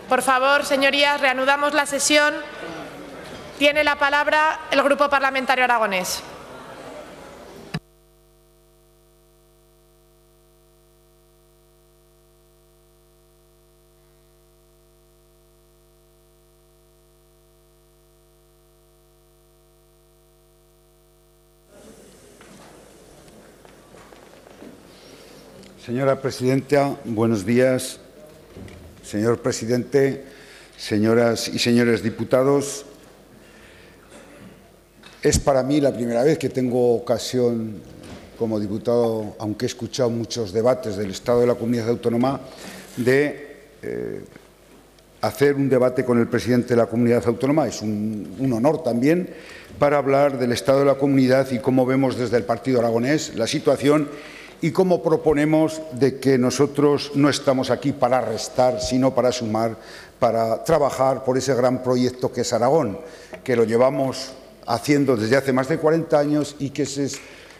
Por favor, señorías, reanudamos la sesión. Tiene la palabra el Grupo Parlamentario Aragonés. Señora presidenta, buenos días. Señor presidente, señoras y señores diputados, es para mí la primera vez que tengo ocasión como diputado, aunque he escuchado muchos debates del Estado de la Comunidad Autónoma, de hacer un debate con el presidente de la Comunidad Autónoma. Es un honor también para hablar del Estado de la Comunidad y cómo vemos desde el Partido Aragonés la situación y cómo proponemos de que nosotros no estamos aquí para restar, sino para sumar, para trabajar por ese gran proyecto que es Aragón, que lo llevamos haciendo desde hace más de 40 años y que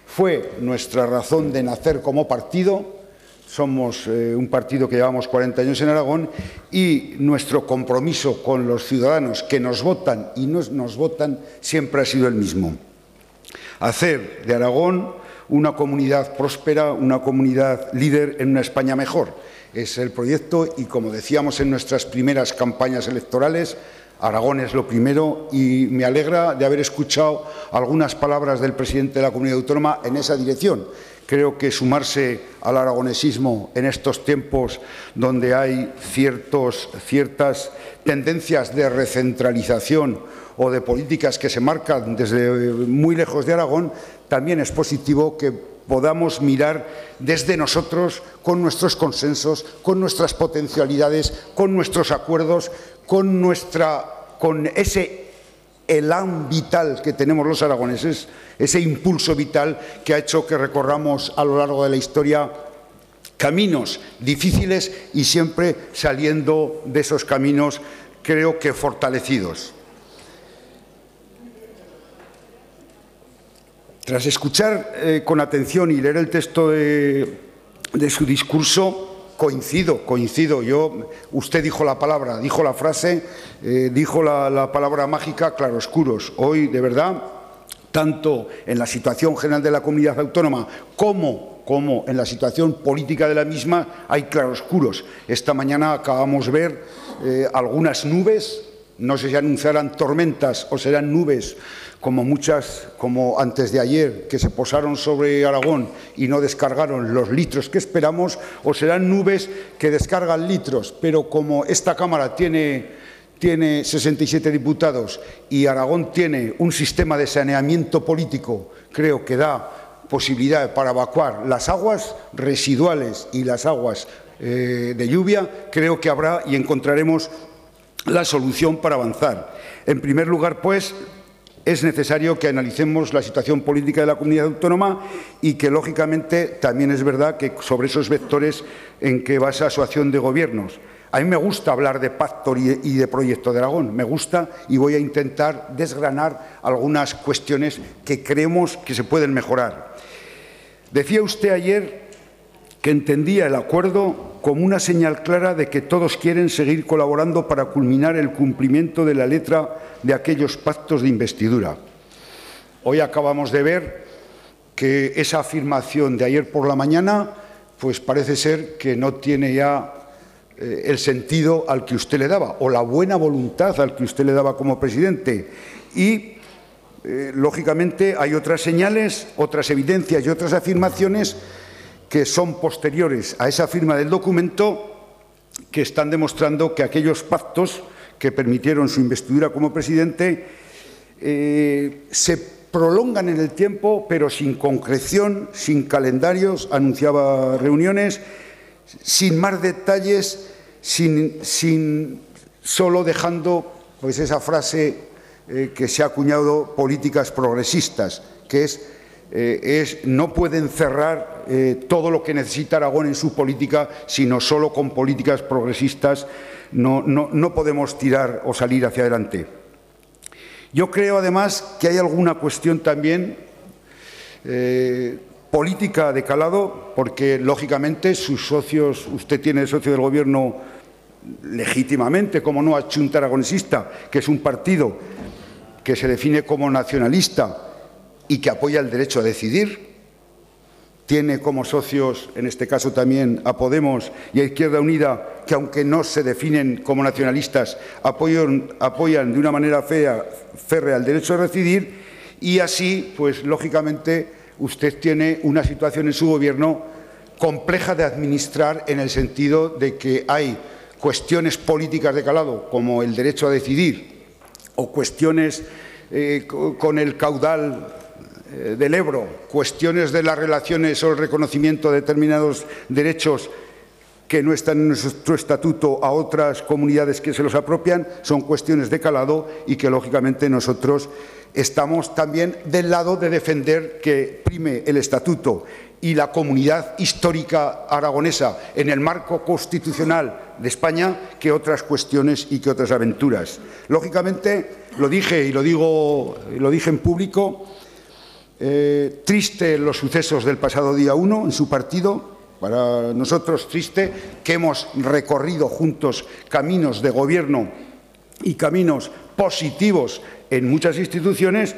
fue nuestra razón de nacer como partido. Somos un partido que llevamos 40 años en Aragón y nuestro compromiso con los ciudadanos que nos votan y nos votan siempre ha sido el mismo: hacer de Aragón una comunidad próspera, una comunidad líder en una España mejor. Es el proyecto y, como decíamos en nuestras primeras campañas electorales, Aragón es lo primero, y me alegra de haber escuchado algunas palabras del presidente de la Comunidad Autónoma en esa dirección. Creo que sumarse al aragonesismo en estos tiempos donde hay ciertas tendencias de recentralización o de políticas que se marcan desde muy lejos de Aragón, también es positivo que podamos mirar desde nosotros, con nuestros consensos, con nuestras potencialidades, con nuestros acuerdos, con ese elán vital que tenemos los aragoneses, ese impulso vital que ha hecho que recorramos a lo largo de la historia caminos difíciles y siempre saliendo de esos caminos, creo que fortalecidos. Tras escuchar con atención y leer el texto de su discurso, coincido. Usted dijo la palabra, dijo la frase, dijo la palabra mágica, claroscuros. Hoy, de verdad, tanto en la situación general de la comunidad autónoma como en la situación política de la misma, hay claroscuros. Esta mañana acabamos de ver algunas nubes, no sé si anunciarán tormentas o serán nubes, como antes de ayer, que se posaron sobre Aragón y no descargaron los litros que esperamos, o serán nubes que descargan litros, pero como esta Cámara tiene 67 diputados y Aragón tiene un sistema de saneamiento político, creo que da posibilidad para evacuar las aguas residuales y las aguas de lluvia, creo que habrá y encontraremos la solución para avanzar. En primer lugar, pues, es necesario que analicemos la situación política de la comunidad autónoma y que, lógicamente, también es verdad que sobre esos vectores en que basa su acción de gobiernos. A mí me gusta hablar de pacto y de proyecto de Aragón, me gusta, y voy a intentar desgranar algunas cuestiones que creemos que se pueden mejorar. Decía usted ayer que entendía el acuerdo como una señal clara de que todos quieren seguir colaborando para culminar el cumplimiento de la letra de aquellos pactos de investidura. Hoy acabamos de ver que esa afirmación de ayer por la mañana, pues parece ser que no tiene ya el sentido al que usted le daba, o la buena voluntad al que usted le daba como presidente. Y, lógicamente, hay otras señales, otras evidencias y otras afirmaciones que son posteriores a esa firma del documento, que están demostrando que aquellos pactos que permitieron su investidura como presidente se prolongan en el tiempo, pero sin concreción, sin calendarios, anunciaba reuniones, sin más detalles, solo dejando pues esa frase que se ha acuñado, políticas progresistas, que no pueden cerrar todo lo que necesita Aragón en su política, sino solo con políticas progresistas no podemos tirar o salir hacia adelante. Yo creo, además, que hay alguna cuestión también política de calado, porque, lógicamente, sus socios, usted tiene socio del Gobierno legítimamente, como no, a Chunta Aragonesista, que es un partido que se define como nacionalista y que apoya el derecho a decidir. Tiene como socios, en este caso también, a Podemos y a Izquierda Unida, que aunque no se definen como nacionalistas, apoyan de una manera férrea el derecho a decidir, y así, pues lógicamente, usted tiene una situación en su gobierno compleja de administrar, en el sentido de que hay cuestiones políticas de calado, como el derecho a decidir, o cuestiones con el caudal del Ebro, cuestiones de las relaciones o el reconocimiento de determinados derechos que no están en nuestro estatuto a otras comunidades que se los apropian, son cuestiones de calado y que lógicamente nosotros estamos también del lado de defender que prime el estatuto y la comunidad histórica aragonesa en el marco constitucional de España que otras cuestiones y que otras aventuras. Lógicamente, lo dije y lo dije en público, triste los sucesos del pasado día 1 en su partido. Para nosotros triste, que hemos recorrido juntos caminos de gobierno y caminos positivos en muchas instituciones,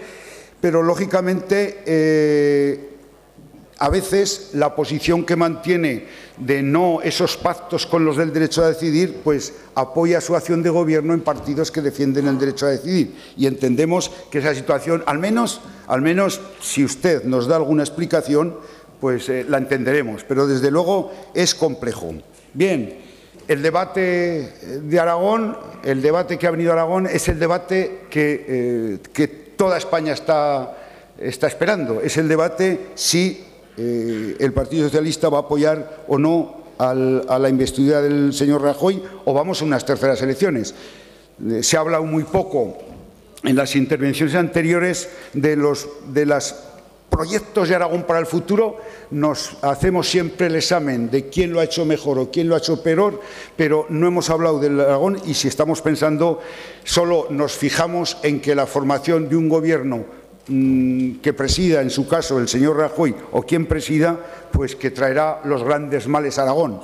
pero lógicamente a veces la posición que mantiene de no esos pactos con los del derecho a decidir, pues apoya su acción de gobierno en partidos que defienden el derecho a decidir. Y entendemos que esa situación, al menos si usted nos da alguna explicación, pues la entenderemos, pero desde luego es complejo. Bien, el debate de Aragón, el debate que ha venido a Aragón, es el debate que toda España está esperando. Es el debate si el Partido Socialista va a apoyar o no a la investidura del señor Rajoy, o vamos a unas terceras elecciones. Se ha hablado muy poco en las intervenciones anteriores de los proyectos de Aragón para el futuro. Nos hacemos siempre el examen de quién lo ha hecho mejor o quién lo ha hecho peor, pero no hemos hablado del Aragón, y si estamos pensando, solo nos fijamos en que la formación de un gobierno que presida, en su caso, el señor Rajoy, o quien presida, pues que traerá los grandes males a Aragón.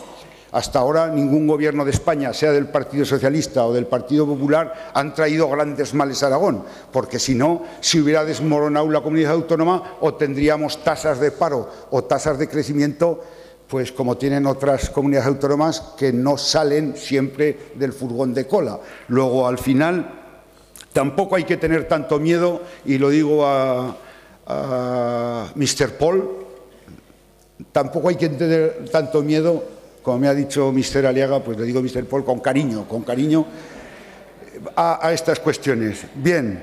Hasta ahora ningún gobierno de España, sea del Partido Socialista o del Partido Popular, han traído grandes males a Aragón, porque si no, se hubiera desmoronado la comunidad autónoma o tendríamos tasas de paro o tasas de crecimiento, pues como tienen otras comunidades autónomas que no salen siempre del furgón de cola. Luego, al final, tampoco hay que tener tanto miedo, y lo digo a Mr. Paul, tampoco hay que tener tanto miedo. Como me ha dicho Mr. Aliaga, pues le digo Mr. Paul con cariño a estas cuestiones. Bien,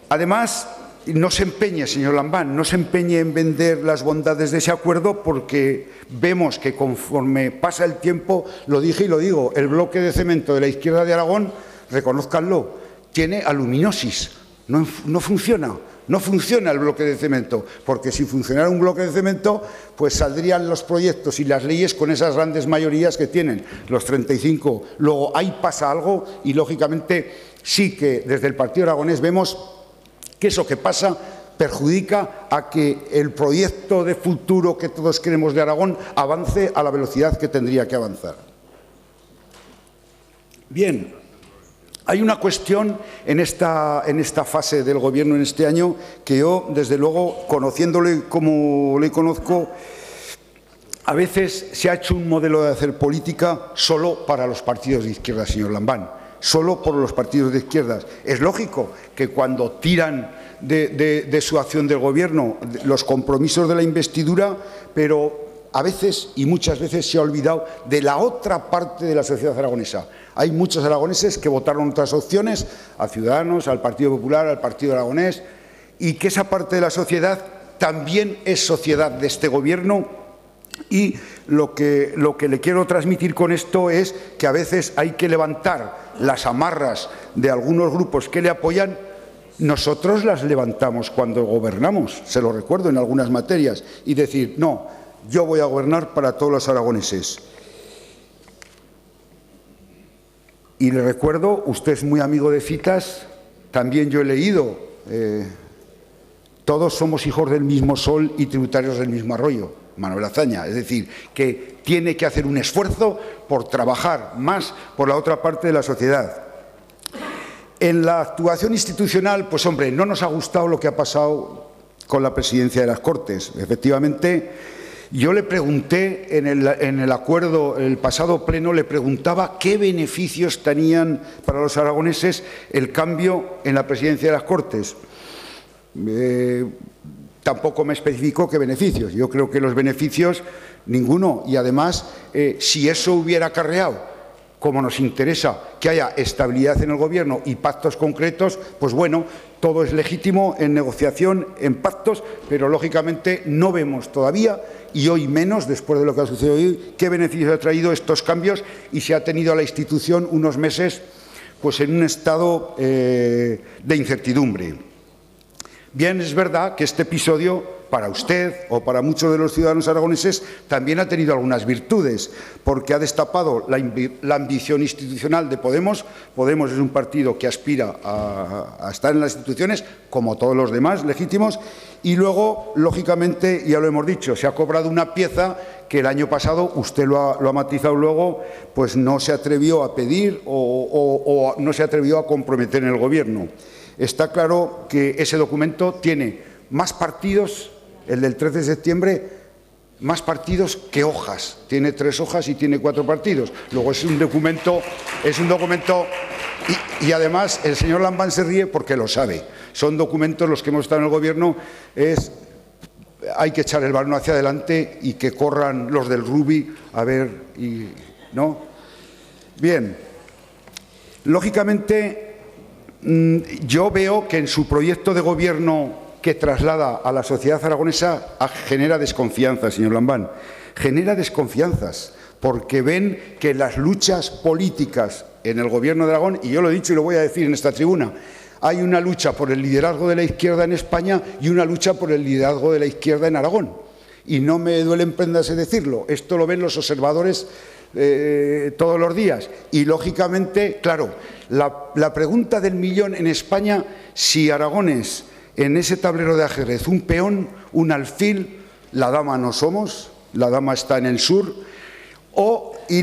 además, no se empeñe, señor Lambán, no se empeñe en vender las bondades de ese acuerdo, porque vemos que conforme pasa el tiempo, lo dije y lo digo, el bloque de cemento de la izquierda de Aragón, reconózcanlo, tiene aluminosis, no funciona. No funciona el bloque de cemento, porque si funcionara un bloque de cemento, pues saldrían los proyectos y las leyes con esas grandes mayorías que tienen, los 35. Luego ahí pasa algo y, lógicamente, sí que desde el Partido Aragonés vemos que eso que pasa perjudica a que el proyecto de futuro que todos queremos de Aragón avance a la velocidad que tendría que avanzar. Bien. Hay una cuestión en esta fase del Gobierno en este año que yo, desde luego, conociéndole como le conozco, a veces se ha hecho un modelo de hacer política solo para los partidos de izquierda, señor Lambán, solo por los partidos de izquierdas. Es lógico que cuando tiran de su acción del Gobierno los compromisos de la investidura, pero a veces y muchas veces se ha olvidado de la otra parte de la sociedad aragonesa. Hay muchos aragoneses que votaron otras opciones, a Ciudadanos, al Partido Popular, al Partido Aragonés, y que esa parte de la sociedad también es sociedad de este Gobierno. Y lo que le quiero transmitir con esto es que a veces hay que levantar las amarras de algunos grupos que le apoyan. Nosotros las levantamos cuando gobernamos, se lo recuerdo, en algunas materias, y decir, no, yo voy a gobernar para todos los aragoneses. Y le recuerdo, usted es muy amigo de citas, también yo he leído, todos somos hijos del mismo sol y tributarios del mismo arroyo. Manuel Azaña. Es decir, que tiene que hacer un esfuerzo por trabajar más por la otra parte de la sociedad. En la actuación institucional, pues hombre, no nos ha gustado lo que ha pasado con la presidencia de las Cortes. Efectivamente, yo le pregunté en el acuerdo, el pasado pleno, le preguntaba qué beneficios tenían para los aragoneses el cambio en la presidencia de las Cortes. Tampoco me especificó qué beneficios. Yo creo que los beneficios, ninguno. Y además, si eso hubiera acarreado, como nos interesa que haya estabilidad en el Gobierno y pactos concretos, pues bueno, todo es legítimo en negociación, en pactos, pero lógicamente no vemos todavía, y hoy menos, después de lo que ha sucedido hoy, qué beneficios ha traído estos cambios, y se ha tenido a la institución unos meses pues en un estado de incertidumbre. Bien, es verdad que este episodio, para usted o para muchos de los ciudadanos aragoneses, también ha tenido algunas virtudes, porque ha destapado la ambición institucional de Podemos. Podemos es un partido que aspira a estar en las instituciones, como todos los demás legítimos, y luego, lógicamente, ya lo hemos dicho, se ha cobrado una pieza que el año pasado, usted lo ha matizado luego, pues no se atrevió a pedir o no se atrevió a comprometer en el Gobierno. Está claro que ese documento tiene más partidos, el del 13 de septiembre, más partidos que hojas. Tiene 3 hojas y tiene 4 partidos. Luego es un documento y además el señor Lambán se ríe porque lo sabe. Son documentos los que hemos estado en el Gobierno, hay que echar el balón hacia adelante y que corran los del Rubi a ver, ¿no? Bien, lógicamente yo veo que en su proyecto de Gobierno que traslada a la sociedad aragonesa genera desconfianza, señor Lambán. Genera desconfianzas porque ven que las luchas políticas en el Gobierno de Aragón, y yo lo he dicho y lo voy a decir en esta tribuna, hay una lucha por el liderazgo de la izquierda en España y una lucha por el liderazgo de la izquierda en Aragón. Y no me duele en prendas de decirlo, esto lo ven los observadores todos los días. Y lógicamente, claro, la pregunta del millón en España, si Aragón es en ese tablero de ajedrez un peón, un alfil, la dama no somos, la dama está en el sur, y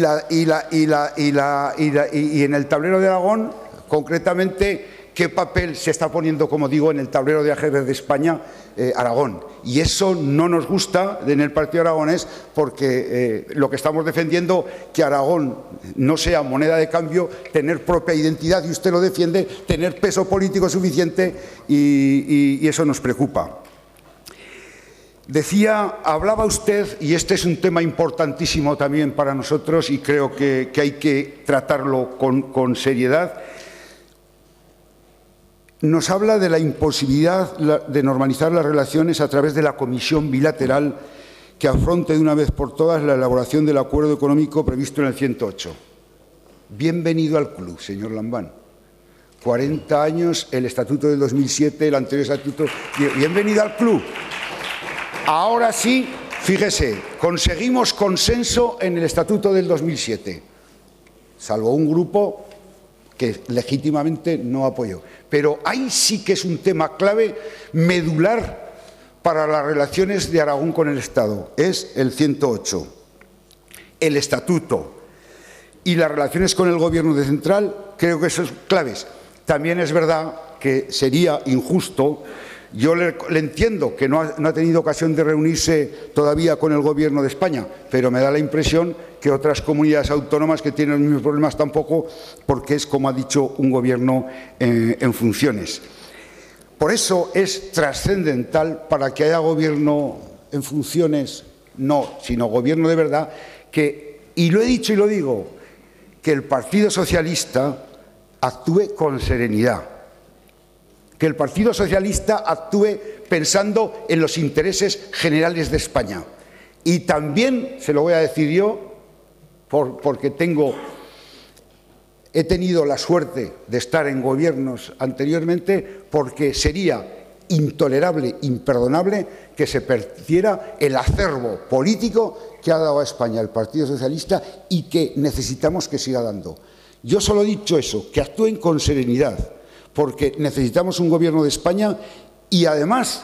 en el tablero de Aragón, concretamente, ¿qué papel se está poniendo, como digo, en el tablero de ajedrez de España, Aragón? Y eso no nos gusta en el Partido Aragonés, porque lo que estamos defendiendo, que Aragón no sea moneda de cambio, tener propia identidad, y usted lo defiende, tener peso político suficiente, y eso nos preocupa. Hablaba usted, y este es un tema importantísimo también para nosotros, y creo que hay que tratarlo con seriedad. Nos habla de la imposibilidad de normalizar las relaciones a través de la comisión bilateral que afronte de una vez por todas la elaboración del acuerdo económico previsto en el 108. Bienvenido al club, señor Lambán. 40 años, el estatuto del 2007, el anterior estatuto. Bienvenido al club. Ahora sí, fíjese, conseguimos consenso en el estatuto del 2007, salvo un grupo que legítimamente no apoyó. Pero ahí sí que es un tema clave, medular para las relaciones de Aragón con el Estado. Es el 108, el Estatuto y las relaciones con el Gobierno de Central, creo que son claves. También es verdad que sería injusto, yo le entiendo que no ha tenido ocasión de reunirse todavía con el Gobierno de España, pero me da la impresión que otras comunidades autónomas que tienen los mismos problemas tampoco, porque es, como ha dicho, un Gobierno en funciones. Por eso es trascendental, para que haya Gobierno en funciones, no, sino Gobierno de verdad, y lo he dicho y lo digo, que el Partido Socialista actúe con serenidad, que el Partido Socialista actúe pensando en los intereses generales de España. Y también, se lo voy a decir yo, porque he tenido la suerte de estar en gobiernos anteriormente, porque sería intolerable, imperdonable que se perdiera el acervo político que ha dado a España el Partido Socialista y que necesitamos que siga dando. Yo solo he dicho eso, que actúen con serenidad, porque necesitamos un Gobierno de España y además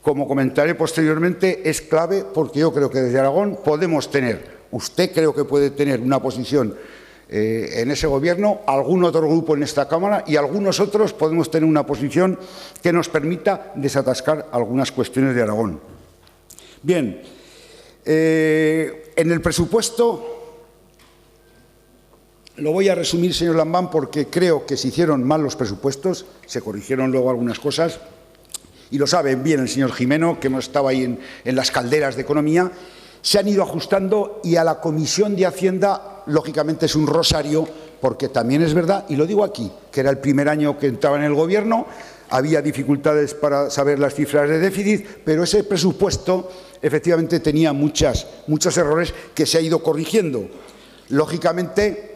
como comentaré posteriormente, es clave porque yo creo que desde Aragón podemos tener, usted creo que puede tener una posición en ese gobierno, algún otro grupo en esta Cámara y algunos otros podemos tener una posición que nos permita desatascar algunas cuestiones de Aragón. Bien, en el presupuesto, lo voy a resumir, señor Lambán, porque creo que se hicieron mal los presupuestos, se corrigieron luego algunas cosas, y lo sabe bien el señor Gimeno, que hemos estado ahí en las calderas de economía, se han ido ajustando y a la Comisión de Hacienda, lógicamente, es un rosario, porque también es verdad, y lo digo aquí, que era el primer año que entraba en el Gobierno, había dificultades para saber las cifras de déficit, pero ese presupuesto efectivamente tenía muchos errores que se ha ido corrigiendo. Lógicamente,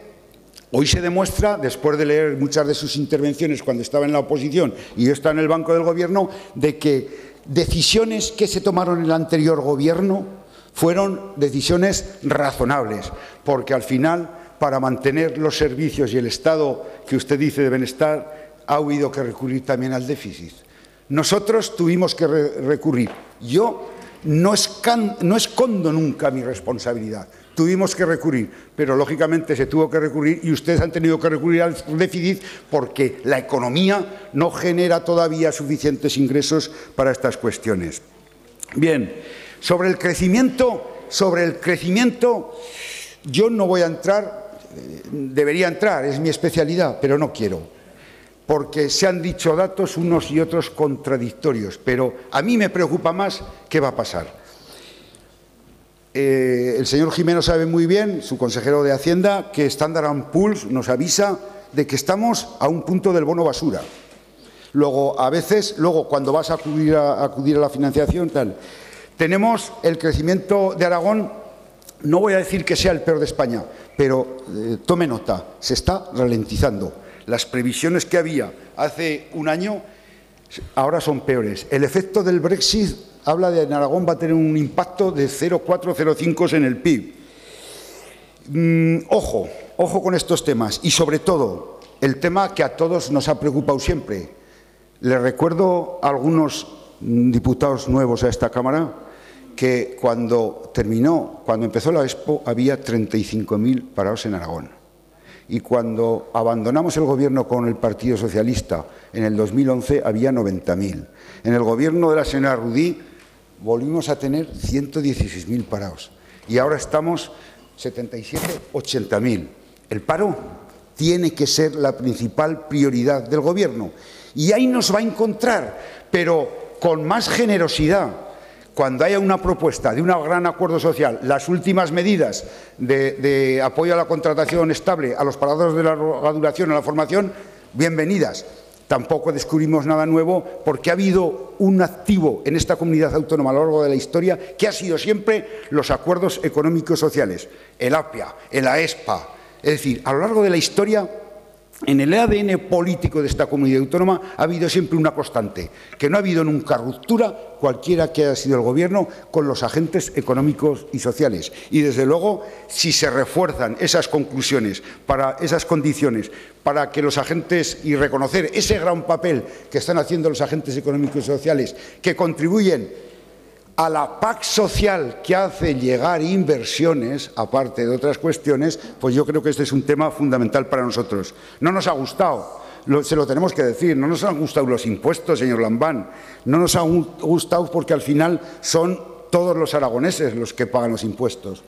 hoy se demuestra, después de leer muchas de sus intervenciones cuando estaba en la oposición y yo estaba en el banco del Gobierno, de que decisiones que se tomaron en el anterior Gobierno fueron decisiones razonables, porque al final, para mantener los servicios y el estado que usted dice de bienestar, ha habido que recurrir también al déficit. Nosotros tuvimos que recurrir. Yo no escondo nunca mi responsabilidad. Tuvimos que recurrir, pero lógicamente se tuvo que recurrir y ustedes han tenido que recurrir al déficit porque la economía no genera todavía suficientes ingresos para estas cuestiones. Bien, sobre el crecimiento, yo no voy a entrar, debería entrar, es mi especialidad, pero no quiero, porque se han dicho datos unos y otros contradictorios, pero a mí me preocupa más qué va a pasar. El señor Gimeno sabe muy bien, su consejero de Hacienda, que Standard & Poor's nos avisa de que estamos a un punto del bono basura. Luego, a veces, cuando vas a acudir a la financiación, tal. Tenemos el crecimiento de Aragón, no voy a decir que sea el peor de España, pero tome nota, se está ralentizando. Las previsiones que había hace un año ahora son peores. El efecto del Brexit habla de que en Aragón va a tener un impacto de 0,4-0,5 en el PIB. Ojo con estos temas y sobre todo el tema que a todos nos ha preocupado siempre. Les recuerdo a algunos diputados nuevos a esta Cámara que cuando empezó la Expo había 35.000 parados en Aragón. Y cuando abandonamos el Gobierno con el Partido Socialista en el 2011 había 90.000. En el Gobierno de la señora Rudí volvimos a tener 116.000 parados. Y ahora estamos 77.000-80.000. El paro tiene que ser la principal prioridad del Gobierno. Y ahí nos va a encontrar, pero con más generosidad. Cuando haya una propuesta de un gran acuerdo social, las últimas medidas de apoyo a la contratación estable, a los parados de larga duración, a la formación, bienvenidas. Tampoco descubrimos nada nuevo porque ha habido un activo en esta comunidad autónoma a lo largo de la historia que ha sido siempre los acuerdos económicos sociales, el APIA, el AESPA. Es decir, a lo largo de la historia, en el ADN político de esta comunidad autónoma ha habido siempre una constante, que no ha habido nunca ruptura, cualquiera que haya sido el Gobierno, con los agentes económicos y sociales. Y desde luego, si se refuerzan esas conclusiones, para esas condiciones, para que los agentes y reconocer ese gran papel que están haciendo los agentes económicos y sociales, que contribuyen a la PAC social que hace llegar inversiones, aparte de otras cuestiones, pues yo creo que este es un tema fundamental para nosotros. No nos ha gustado, se lo tenemos que decir, no nos han gustado los impuestos, señor Lambán, no nos han gustado porque al final son todos los aragoneses los que pagan los impuestos.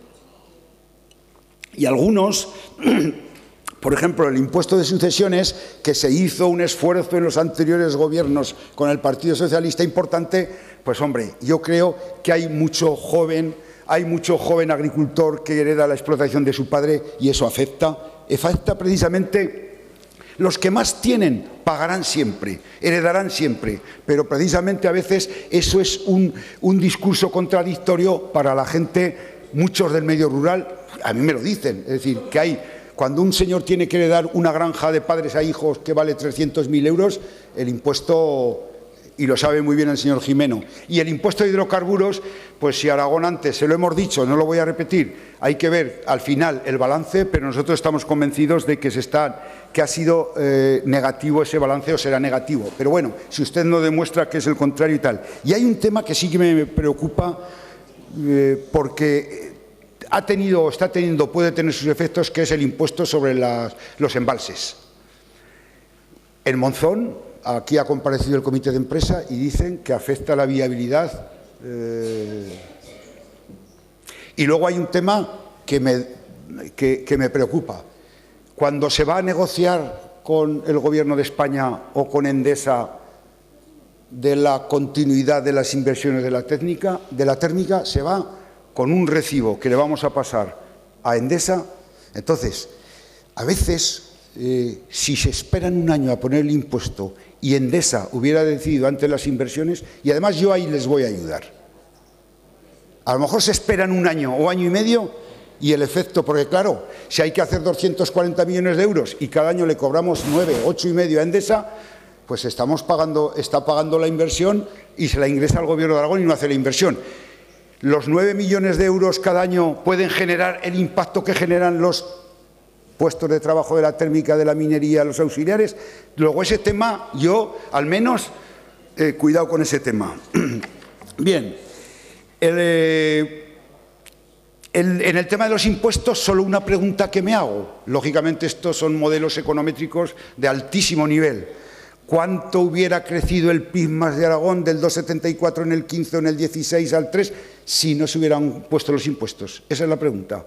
Y algunos, por ejemplo, el impuesto de sucesiones, que se hizo un esfuerzo en los anteriores gobiernos con el Partido Socialista importante, pues hombre, yo creo que hay mucho joven agricultor que hereda la explotación de su padre y eso afecta precisamente. Los que más tienen pagarán siempre, heredarán siempre, pero precisamente a veces eso es un discurso contradictorio para la gente, muchos del medio rural, a mí me lo dicen, es decir, que cuando un señor tiene que heredar una granja de padres a hijos que vale 300.000 euros, el impuesto y lo sabe muy bien el señor Gimeno. Y el impuesto de hidrocarburos, pues si Aragón antes, se lo hemos dicho, no lo voy a repetir, hay que ver al final el balance, pero nosotros estamos convencidos de que ha sido negativo ese balance o será negativo. Pero bueno, si usted no demuestra que es el contrario y tal. Y hay un tema que sí que me preocupa porque ha tenido o está teniendo, puede tener sus efectos, que es el impuesto sobre los embalses. En Monzón, aquí ha comparecido el comité de empresa y dicen que afecta a la viabilidad. Y luego hay un tema que me preocupa. Cuando se va a negociar con el Gobierno de España o con Endesa de la continuidad de las inversiones de la térmica, se va con un recibo que le vamos a pasar a Endesa. Entonces, a veces, si se esperan un año a poner el impuesto y Endesa hubiera decidido antes las inversiones, y además yo ahí les voy a ayudar. A lo mejor se esperan un año o año y medio y el efecto, porque claro, si hay que hacer 240 millones de euros y cada año le cobramos 9, 8 y medio a Endesa, pues está pagando la inversión y se la ingresa al Gobierno de Aragón y no hace la inversión. Los 9 millones de euros cada año pueden generar el impacto que generan los puestos de trabajo de la térmica, de la minería, los auxiliares. Luego ese tema, yo al menos, cuidado con ese tema. Bien, en el tema de los impuestos, solo una pregunta que me hago. Lógicamente, estos son modelos econométricos de altísimo nivel. ¿Cuánto hubiera crecido el PIB más de Aragón del 2,74 en el 15 o en el 16 al 3 si no se hubieran puesto los impuestos? Esa es la pregunta.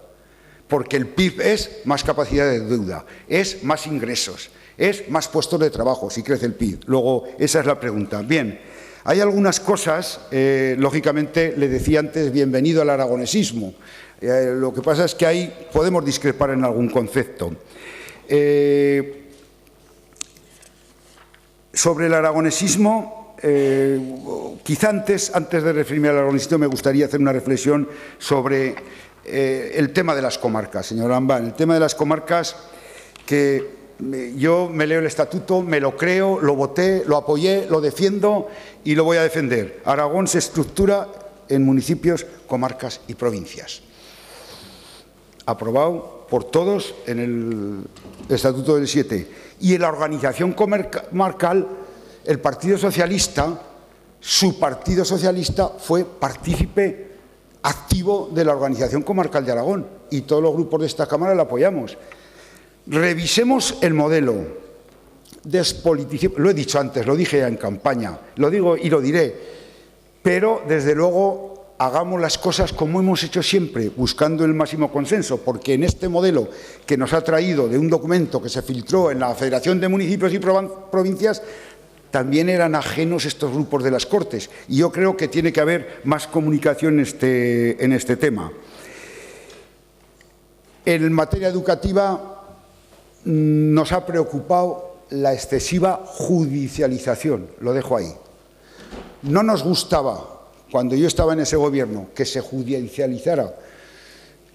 Porque el PIB es más capacidad de deuda, es más ingresos, es más puestos de trabajo si crece el PIB. Luego, esa es la pregunta. Bien, hay algunas cosas, lógicamente, le decía antes, bienvenido al aragonesismo. Lo que pasa es que ahí podemos discrepar en algún concepto. Sobre el aragonesismo, quizá antes de referirme al aragonesismo me gustaría hacer una reflexión sobre el tema de las comarcas, señor Lambán. El tema de las comarcas, que yo me leo el estatuto, me lo creo, lo voté, lo apoyé, lo defiendo y lo voy a defender. Aragón se estructura en municipios, comarcas y provincias. Aprobado por todos en el Estatuto del 7. Y en la organización comarcal, el Partido Socialista, su Partido Socialista fue partícipe activo de la organización comarcal de Aragón y todos los grupos de esta Cámara la apoyamos. Revisemos el modelo. Despoliticemos, lo he dicho antes, lo dije ya en campaña, lo digo y lo diré, pero desde luego hagamos las cosas como hemos hecho siempre, buscando el máximo consenso, porque en este modelo que nos ha traído de un documento que se filtró en la Federación de Municipios y Provincias, también eran ajenos estos grupos de las Cortes, y yo creo que tiene que haber más comunicación en este tema. En materia educativa nos ha preocupado la excesiva judicialización, lo dejo ahí. No nos gustaba, cuando yo estaba en ese gobierno, que se judicializara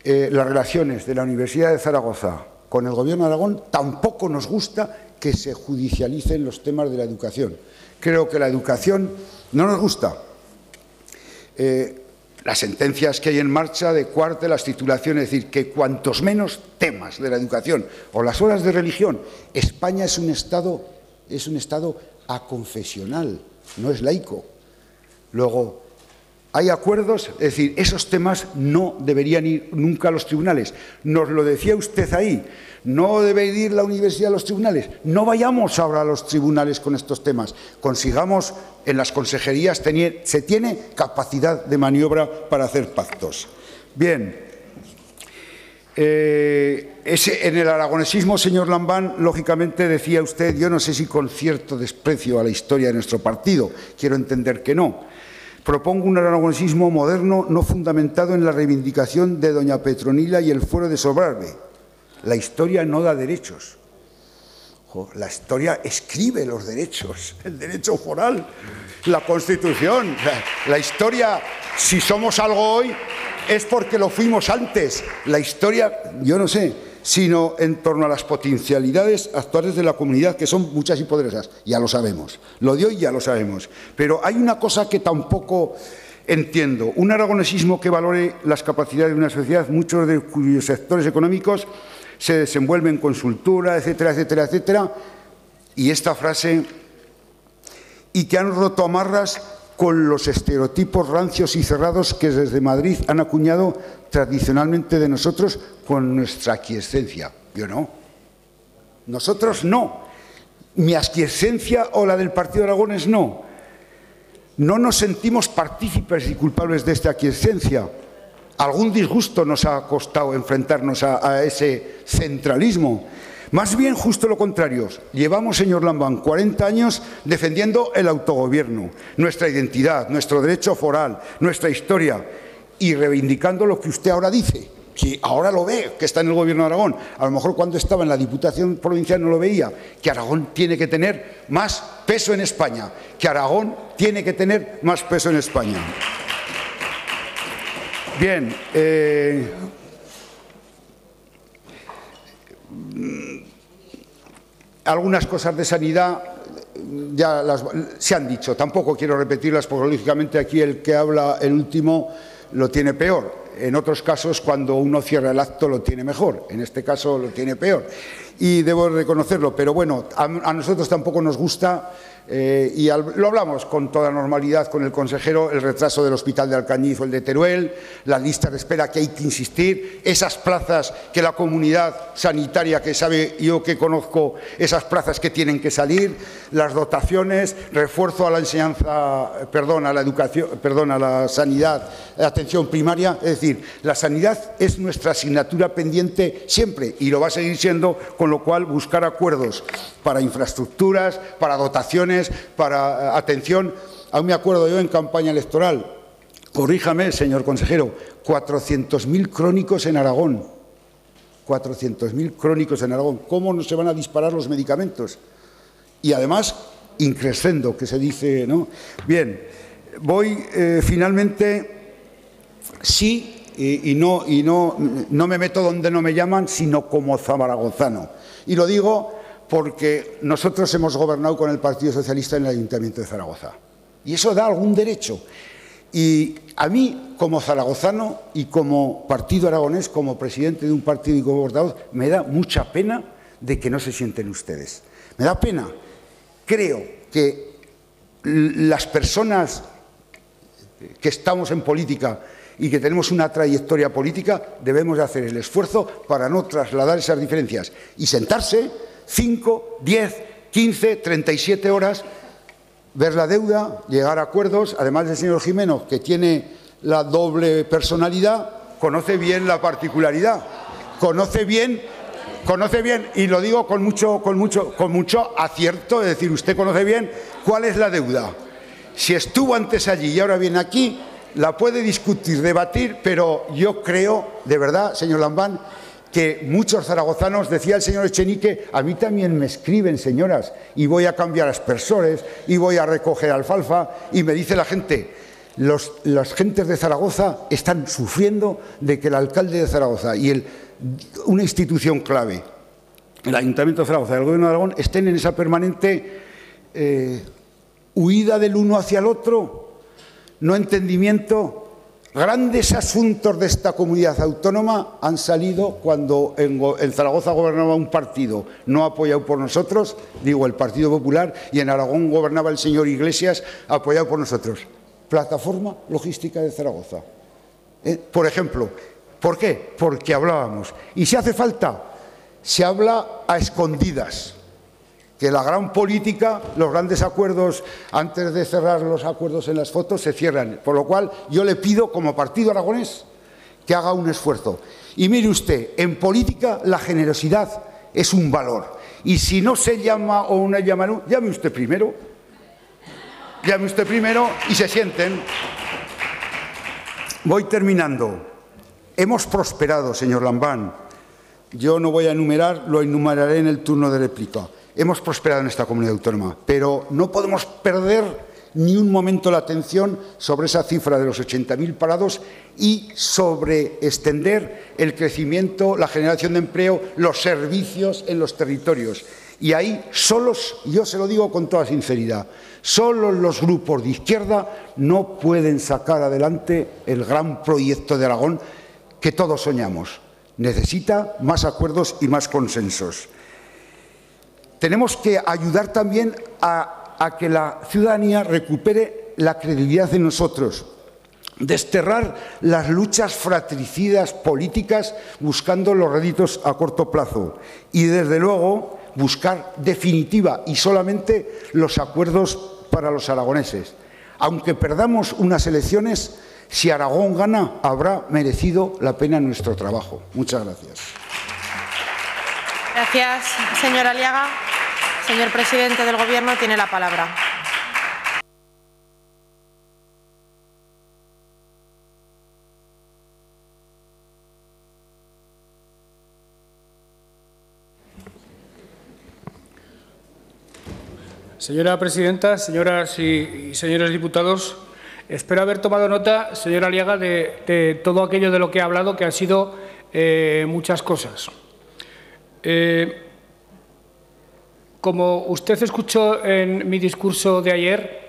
las relaciones de la Universidad de Zaragoza con el Gobierno de Aragón, tampoco nos gusta que se judicialicen los temas de la educación. Creo que la educación no nos gusta. Las sentencias que hay en marcha de Cuarte, las titulaciones, es decir, que cuantos menos temas de la educación o las horas de religión, España es un Estado aconfesional, no es laico. Luego, hay acuerdos, es decir, esos temas no deberían ir nunca a los tribunales. Nos lo decía usted ahí, no debe ir la universidad a los tribunales. No vayamos ahora a los tribunales con estos temas. Consigamos, en las consejerías se tiene capacidad de maniobra para hacer pactos. Bien, en el aragonesismo, señor Lambán, lógicamente decía usted, yo no sé si con cierto desprecio a la historia de nuestro partido, quiero entender que no. Propongo un aragonesismo moderno no fundamentado en la reivindicación de doña Petronila y el fuero de Sobrarbe. La historia no da derechos. La historia escribe los derechos, el derecho foral, la Constitución. La historia, si somos algo hoy, es porque lo fuimos antes. La historia, yo no sé, sino en torno a las potencialidades actuales de la comunidad, que son muchas y poderosas. Ya lo sabemos. Lo de hoy ya lo sabemos. Pero hay una cosa que tampoco entiendo. Un aragonesismo que valore las capacidades de una sociedad, muchos de cuyos sectores económicos se desenvuelven con cultura, etcétera, etcétera, etcétera. Y esta frase, y que han roto amarras con los estereotipos rancios y cerrados que desde Madrid han acuñado tradicionalmente de nosotros con nuestra aquiescencia. Yo no. Nosotros no. Mi aquiescencia o la del Partido de Aragones no. No nos sentimos partícipes y culpables de esta aquiescencia. Algún disgusto nos ha costado enfrentarnos a ese centralismo. Más bien, justo lo contrario. Llevamos, señor Lambán, 40 años defendiendo el autogobierno, nuestra identidad, nuestro derecho foral, nuestra historia, y reivindicando lo que usted ahora dice, que ahora lo ve, que está en el Gobierno de Aragón. A lo mejor cuando estaba en la Diputación Provincial no lo veía, que Aragón tiene que tener más peso en España, que Aragón tiene que tener más peso en España. Bien, algunas cosas de sanidad ya se han dicho, tampoco quiero repetirlas porque lógicamente aquí el que habla el último lo tiene peor. En otros casos, cuando uno cierra el acto, lo tiene mejor. En este caso, lo tiene peor. Y debo reconocerlo, pero bueno, a nosotros tampoco nos gusta, y lo hablamos con toda normalidad con el consejero, el retraso del Hospital de Alcañiz o el de Teruel, la lista de espera que hay que insistir, esas plazas que la comunidad sanitaria, que sabe yo que conozco, esas plazas que tienen que salir, las dotaciones, refuerzo a la enseñanza, a la educación, a la sanidad, atención primaria. Es decir, la sanidad es nuestra asignatura pendiente siempre y lo va a seguir siendo, con lo cual buscar acuerdos para infraestructuras, para dotaciones, para atención. Aún me acuerdo yo en campaña electoral, corríjame, señor consejero, 400.000 crónicos en Aragón. 400.000 crónicos en Aragón. ¿Cómo no se van a disparar los medicamentos? Y además, increscendo, que se dice, ¿no? Bien, voy finalmente, sí, y no me meto donde no me llaman, sino como zaragozano. Y lo digo porque nosotros hemos gobernado con el Partido Socialista en el Ayuntamiento de Zaragoza. Y eso da algún derecho. Y a mí, como zaragozano y como partido aragonés, como presidente de un partido y como portavoz, me da mucha pena de que no se sienten ustedes. Me da pena. Creo que las personas que estamos en política y que tenemos una trayectoria política, debemos hacer el esfuerzo para no trasladar esas diferencias y sentarse 5, 10, 15, 37 horas, ver la deuda, llegar a acuerdos. Además del señor Jimeno, que tiene la doble personalidad, conoce bien la particularidad, conoce bien, y lo digo con mucho acierto, es decir, usted conoce bien cuál es la deuda. Si estuvo antes allí y ahora viene aquí, la puede discutir, debatir, pero yo creo, de verdad, señor Lambán, que muchos zaragozanos, decía el señor Echenique, a mí también me escriben, señoras, y voy a cambiar aspersores, y voy a recoger alfalfa, y me dice la gente, las gentes de Zaragoza están sufriendo de que el alcalde de Zaragoza y una institución clave, el Ayuntamiento de Zaragoza y el Gobierno de Aragón, estén en esa permanente huida del uno hacia el otro, no entendimiento. Grandes asuntos de esta comunidad autónoma han salido cuando en Zaragoza gobernaba un partido no apoyado por nosotros, digo el Partido Popular, y en Aragón gobernaba el señor Iglesias apoyado por nosotros. Plataforma Logística de Zaragoza. Por ejemplo, ¿por qué? Porque hablábamos. Y si hace falta, se habla a escondidas. Que la gran política, los grandes acuerdos, antes de cerrar los acuerdos en las fotos, se cierran. Por lo cual, yo le pido, como partido aragonés, que haga un esfuerzo. Y mire usted, en política la generosidad es un valor. Y si no se llama o no llama, llame usted primero. Llame usted primero y se sienten. Voy terminando. Hemos prosperado, señor Lambán. Yo no voy a enumerar, lo enumeraré en el turno de réplica. Hemos prosperado en esta comunidad autónoma, pero no podemos perder ni un momento la atención sobre esa cifra de los 80.000 parados y sobre extender el crecimiento, la generación de empleo, los servicios en los territorios. Y ahí solos, yo se lo digo con toda sinceridad, solo los grupos de izquierda no pueden sacar adelante el gran proyecto de Aragón que todos soñamos. Necesita más acuerdos y más consensos. Tenemos que ayudar también a que la ciudadanía recupere la credibilidad en nosotros, desterrar las luchas fratricidas políticas buscando los réditos a corto plazo y, desde luego, buscar definitiva y solamente los acuerdos para los aragoneses. Aunque perdamos unas elecciones, si Aragón gana, habrá merecido la pena nuestro trabajo. Muchas gracias. Gracias, señor Aliaga. Señor presidente del Gobierno, tiene la palabra. Señora presidenta, señoras y señores diputados, espero haber tomado nota, señor Aliaga, de todo aquello de lo que ha hablado, que han sido muchas cosas. Como usted escuchó en mi discurso de ayer,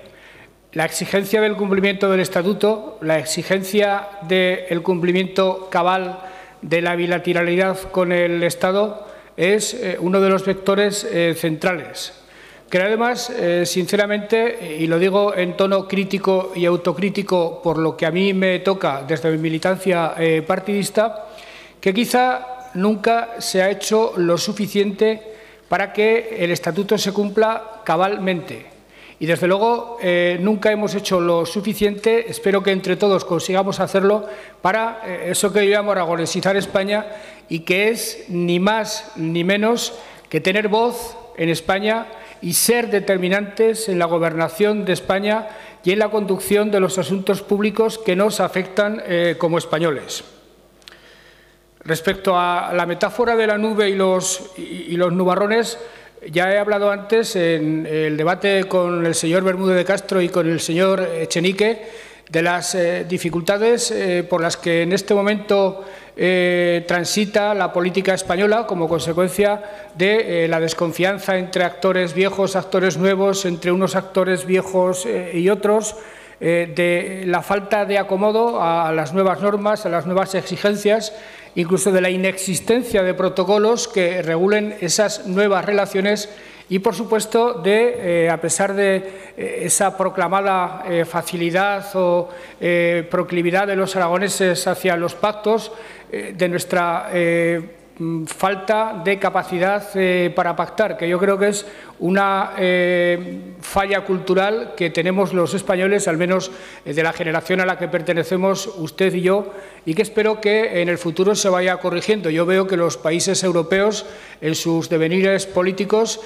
la exigencia del cumplimiento del Estatuto, la exigencia del cumplimiento cabal de la bilateralidad con el Estado es uno de los vectores centrales. Creo además, sinceramente, y lo digo en tono crítico y autocrítico por lo que a mí me toca desde mi militancia partidista, que quizá nunca se ha hecho lo suficiente para que el Estatuto se cumpla cabalmente. Y, desde luego, nunca hemos hecho lo suficiente, espero que entre todos consigamos hacerlo, para eso que yo llamo aragonesizar España y que es ni más ni menos que tener voz en España y ser determinantes en la gobernación de España y en la conducción de los asuntos públicos que nos afectan como españoles. Respecto a la metáfora de la nube y los nubarrones, ya he hablado antes en el debate con el señor Bermúdez de Castro y con el señor Echenique de las dificultades por las que en este momento transita la política española como consecuencia de la desconfianza entre actores viejos, actores nuevos, entre unos actores viejos y otros, de la falta de acomodo a las nuevas normas, a las nuevas exigencias, incluso de la inexistencia de protocolos que regulen esas nuevas relaciones y, por supuesto, a pesar de esa proclamada facilidad o proclividad de los aragoneses hacia los pactos, de nuestra falta de capacidad para pactar, que yo creo que es una falla cultural que tenemos los españoles, al menos de la generación a la que pertenecemos usted y yo, y que espero que en el futuro se vaya corrigiendo. Yo veo que los países europeos, en sus devenires políticos,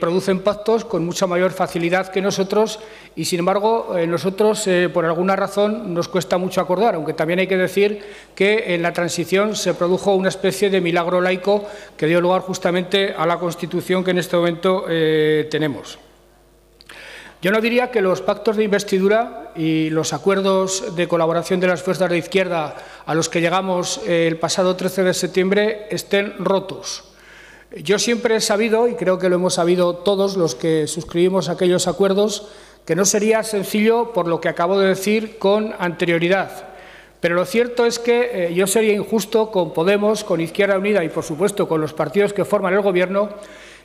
producen pactos con mucha mayor facilidad que nosotros y, sin embargo, nosotros, por alguna razón, nos cuesta mucho acordar, aunque también hay que decir que en la transición se produjo una especie de milagro laico que dio lugar justamente a la Constitución que en este momento tenemos. Yo no diría que los pactos de investidura y los acuerdos de colaboración de las fuerzas de izquierda a los que llegamos el pasado 13 de septiembre estén rotos. Yo siempre he sabido, y creo que lo hemos sabido todos los que suscribimos aquellos acuerdos, que no sería sencillo por lo que acabo de decir con anterioridad. Pero lo cierto es que yo sería injusto con Podemos, con Izquierda Unida y, por supuesto, con los partidos que forman el Gobierno,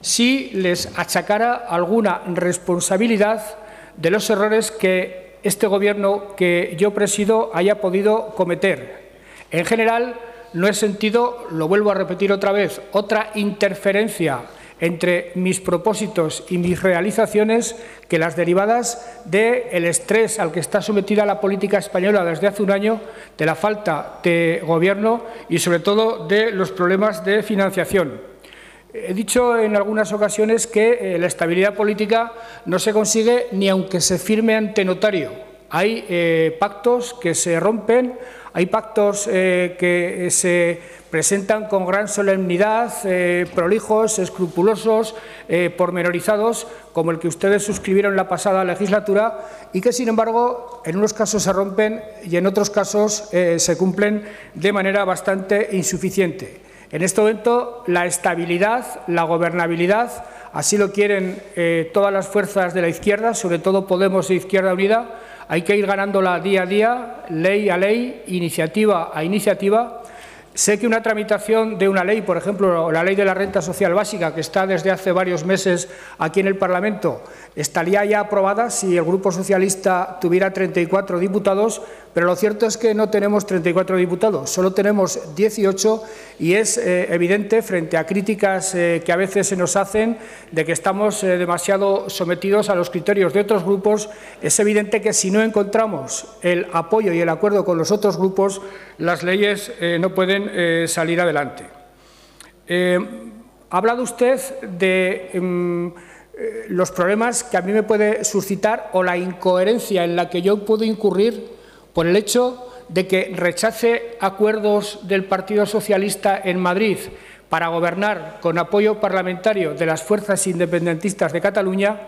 si les achacara alguna responsabilidad de los errores que este Gobierno que yo presido haya podido cometer. En general, no he sentido, lo vuelvo a repetir otra vez, otra interferencia entre mis propósitos y mis realizaciones que las derivadas del estrés al que está sometida la política española desde hace un año, de la falta de gobierno y, sobre todo, de los problemas de financiación. He dicho en algunas ocasiones que la estabilidad política no se consigue ni aunque se firme ante notario. Hay pactos que se rompen, hay pactos que se presentan con gran solemnidad, prolijos, escrupulosos, pormenorizados, como el que ustedes suscribieron la pasada legislatura y que, sin embargo, en unos casos se rompen y en otros casos se cumplen de manera bastante insuficiente. En este momento, la estabilidad, la gobernabilidad, así lo quieren todas las fuerzas de la izquierda, sobre todo Podemos e Izquierda Unida. Hay que ir ganándola día a día, ley a ley, iniciativa a iniciativa. Sé que una tramitación de una ley, por ejemplo, la ley de la renta social básica, que está desde hace varios meses aquí en el Parlamento, estaría ya aprobada si el Grupo Socialista tuviera 34 diputados, pero lo cierto es que no tenemos 34 diputados, solo tenemos 18 y es evidente, frente a críticas que a veces se nos hacen de que estamos demasiado sometidos a los criterios de otros grupos, es evidente que si no encontramos el apoyo y el acuerdo con los otros grupos, las leyes no pueden salir adelante. Ha hablado usted de los problemas que a mí me puede suscitar o la incoherencia en la que yo puedo incurrir por el hecho de que rechace acuerdos del Partido Socialista en Madrid para gobernar con apoyo parlamentario de las fuerzas independentistas de Cataluña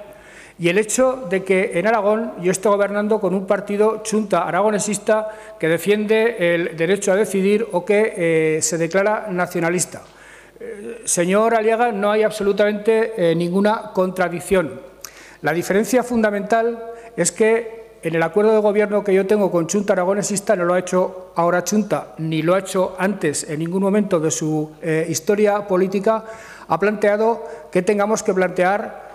y el hecho de que en Aragón yo esté gobernando con un partido chunta aragonesista que defiende el derecho a decidir o que se declara nacionalista. Señor Aliaga, no hay absolutamente ninguna contradicción. La diferencia fundamental es que en el acuerdo de gobierno que yo tengo con Chunta aragonesista no lo ha hecho ahora Chunta, ni lo ha hecho antes en ningún momento de su historia política, ha planteado que tengamos que plantear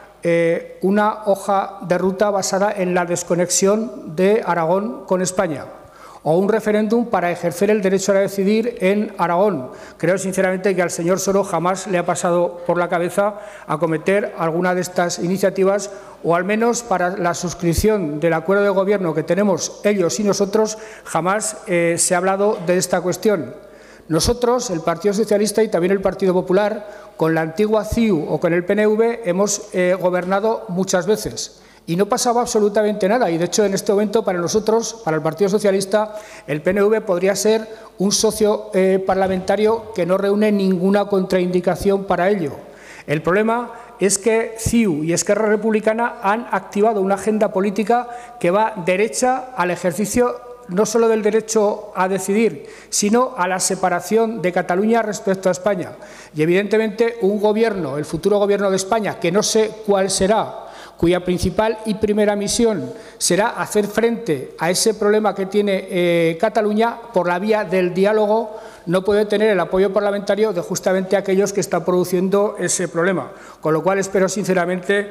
una hoja de ruta basada en la desconexión de Aragón con España o un referéndum para ejercer el derecho a decidir en Aragón. Creo sinceramente que al señor Soro jamás le ha pasado por la cabeza acometer alguna de estas iniciativas o al menos para la suscripción del acuerdo de gobierno que tenemos ellos y nosotros jamás se ha hablado de esta cuestión. Nosotros, el Partido Socialista y también el Partido Popular, con la antigua CIU o con el PNV, hemos gobernado muchas veces. Y no pasaba absolutamente nada. Y, de hecho, en este momento, para nosotros, para el Partido Socialista, el PNV podría ser un socio parlamentario que no reúne ninguna contraindicación para ello. El problema es que CIU y Esquerra Republicana han activado una agenda política que va derecha al ejercicio no solo del derecho a decidir, sino a la separación de Cataluña respecto a España. Y, evidentemente, un gobierno, el futuro gobierno de España, que no sé cuál será, cuya principal y primera misión será hacer frente a ese problema que tiene Cataluña por la vía del diálogo, no puede tener el apoyo parlamentario de justamente aquellos que están produciendo ese problema. Con lo cual, espero sinceramente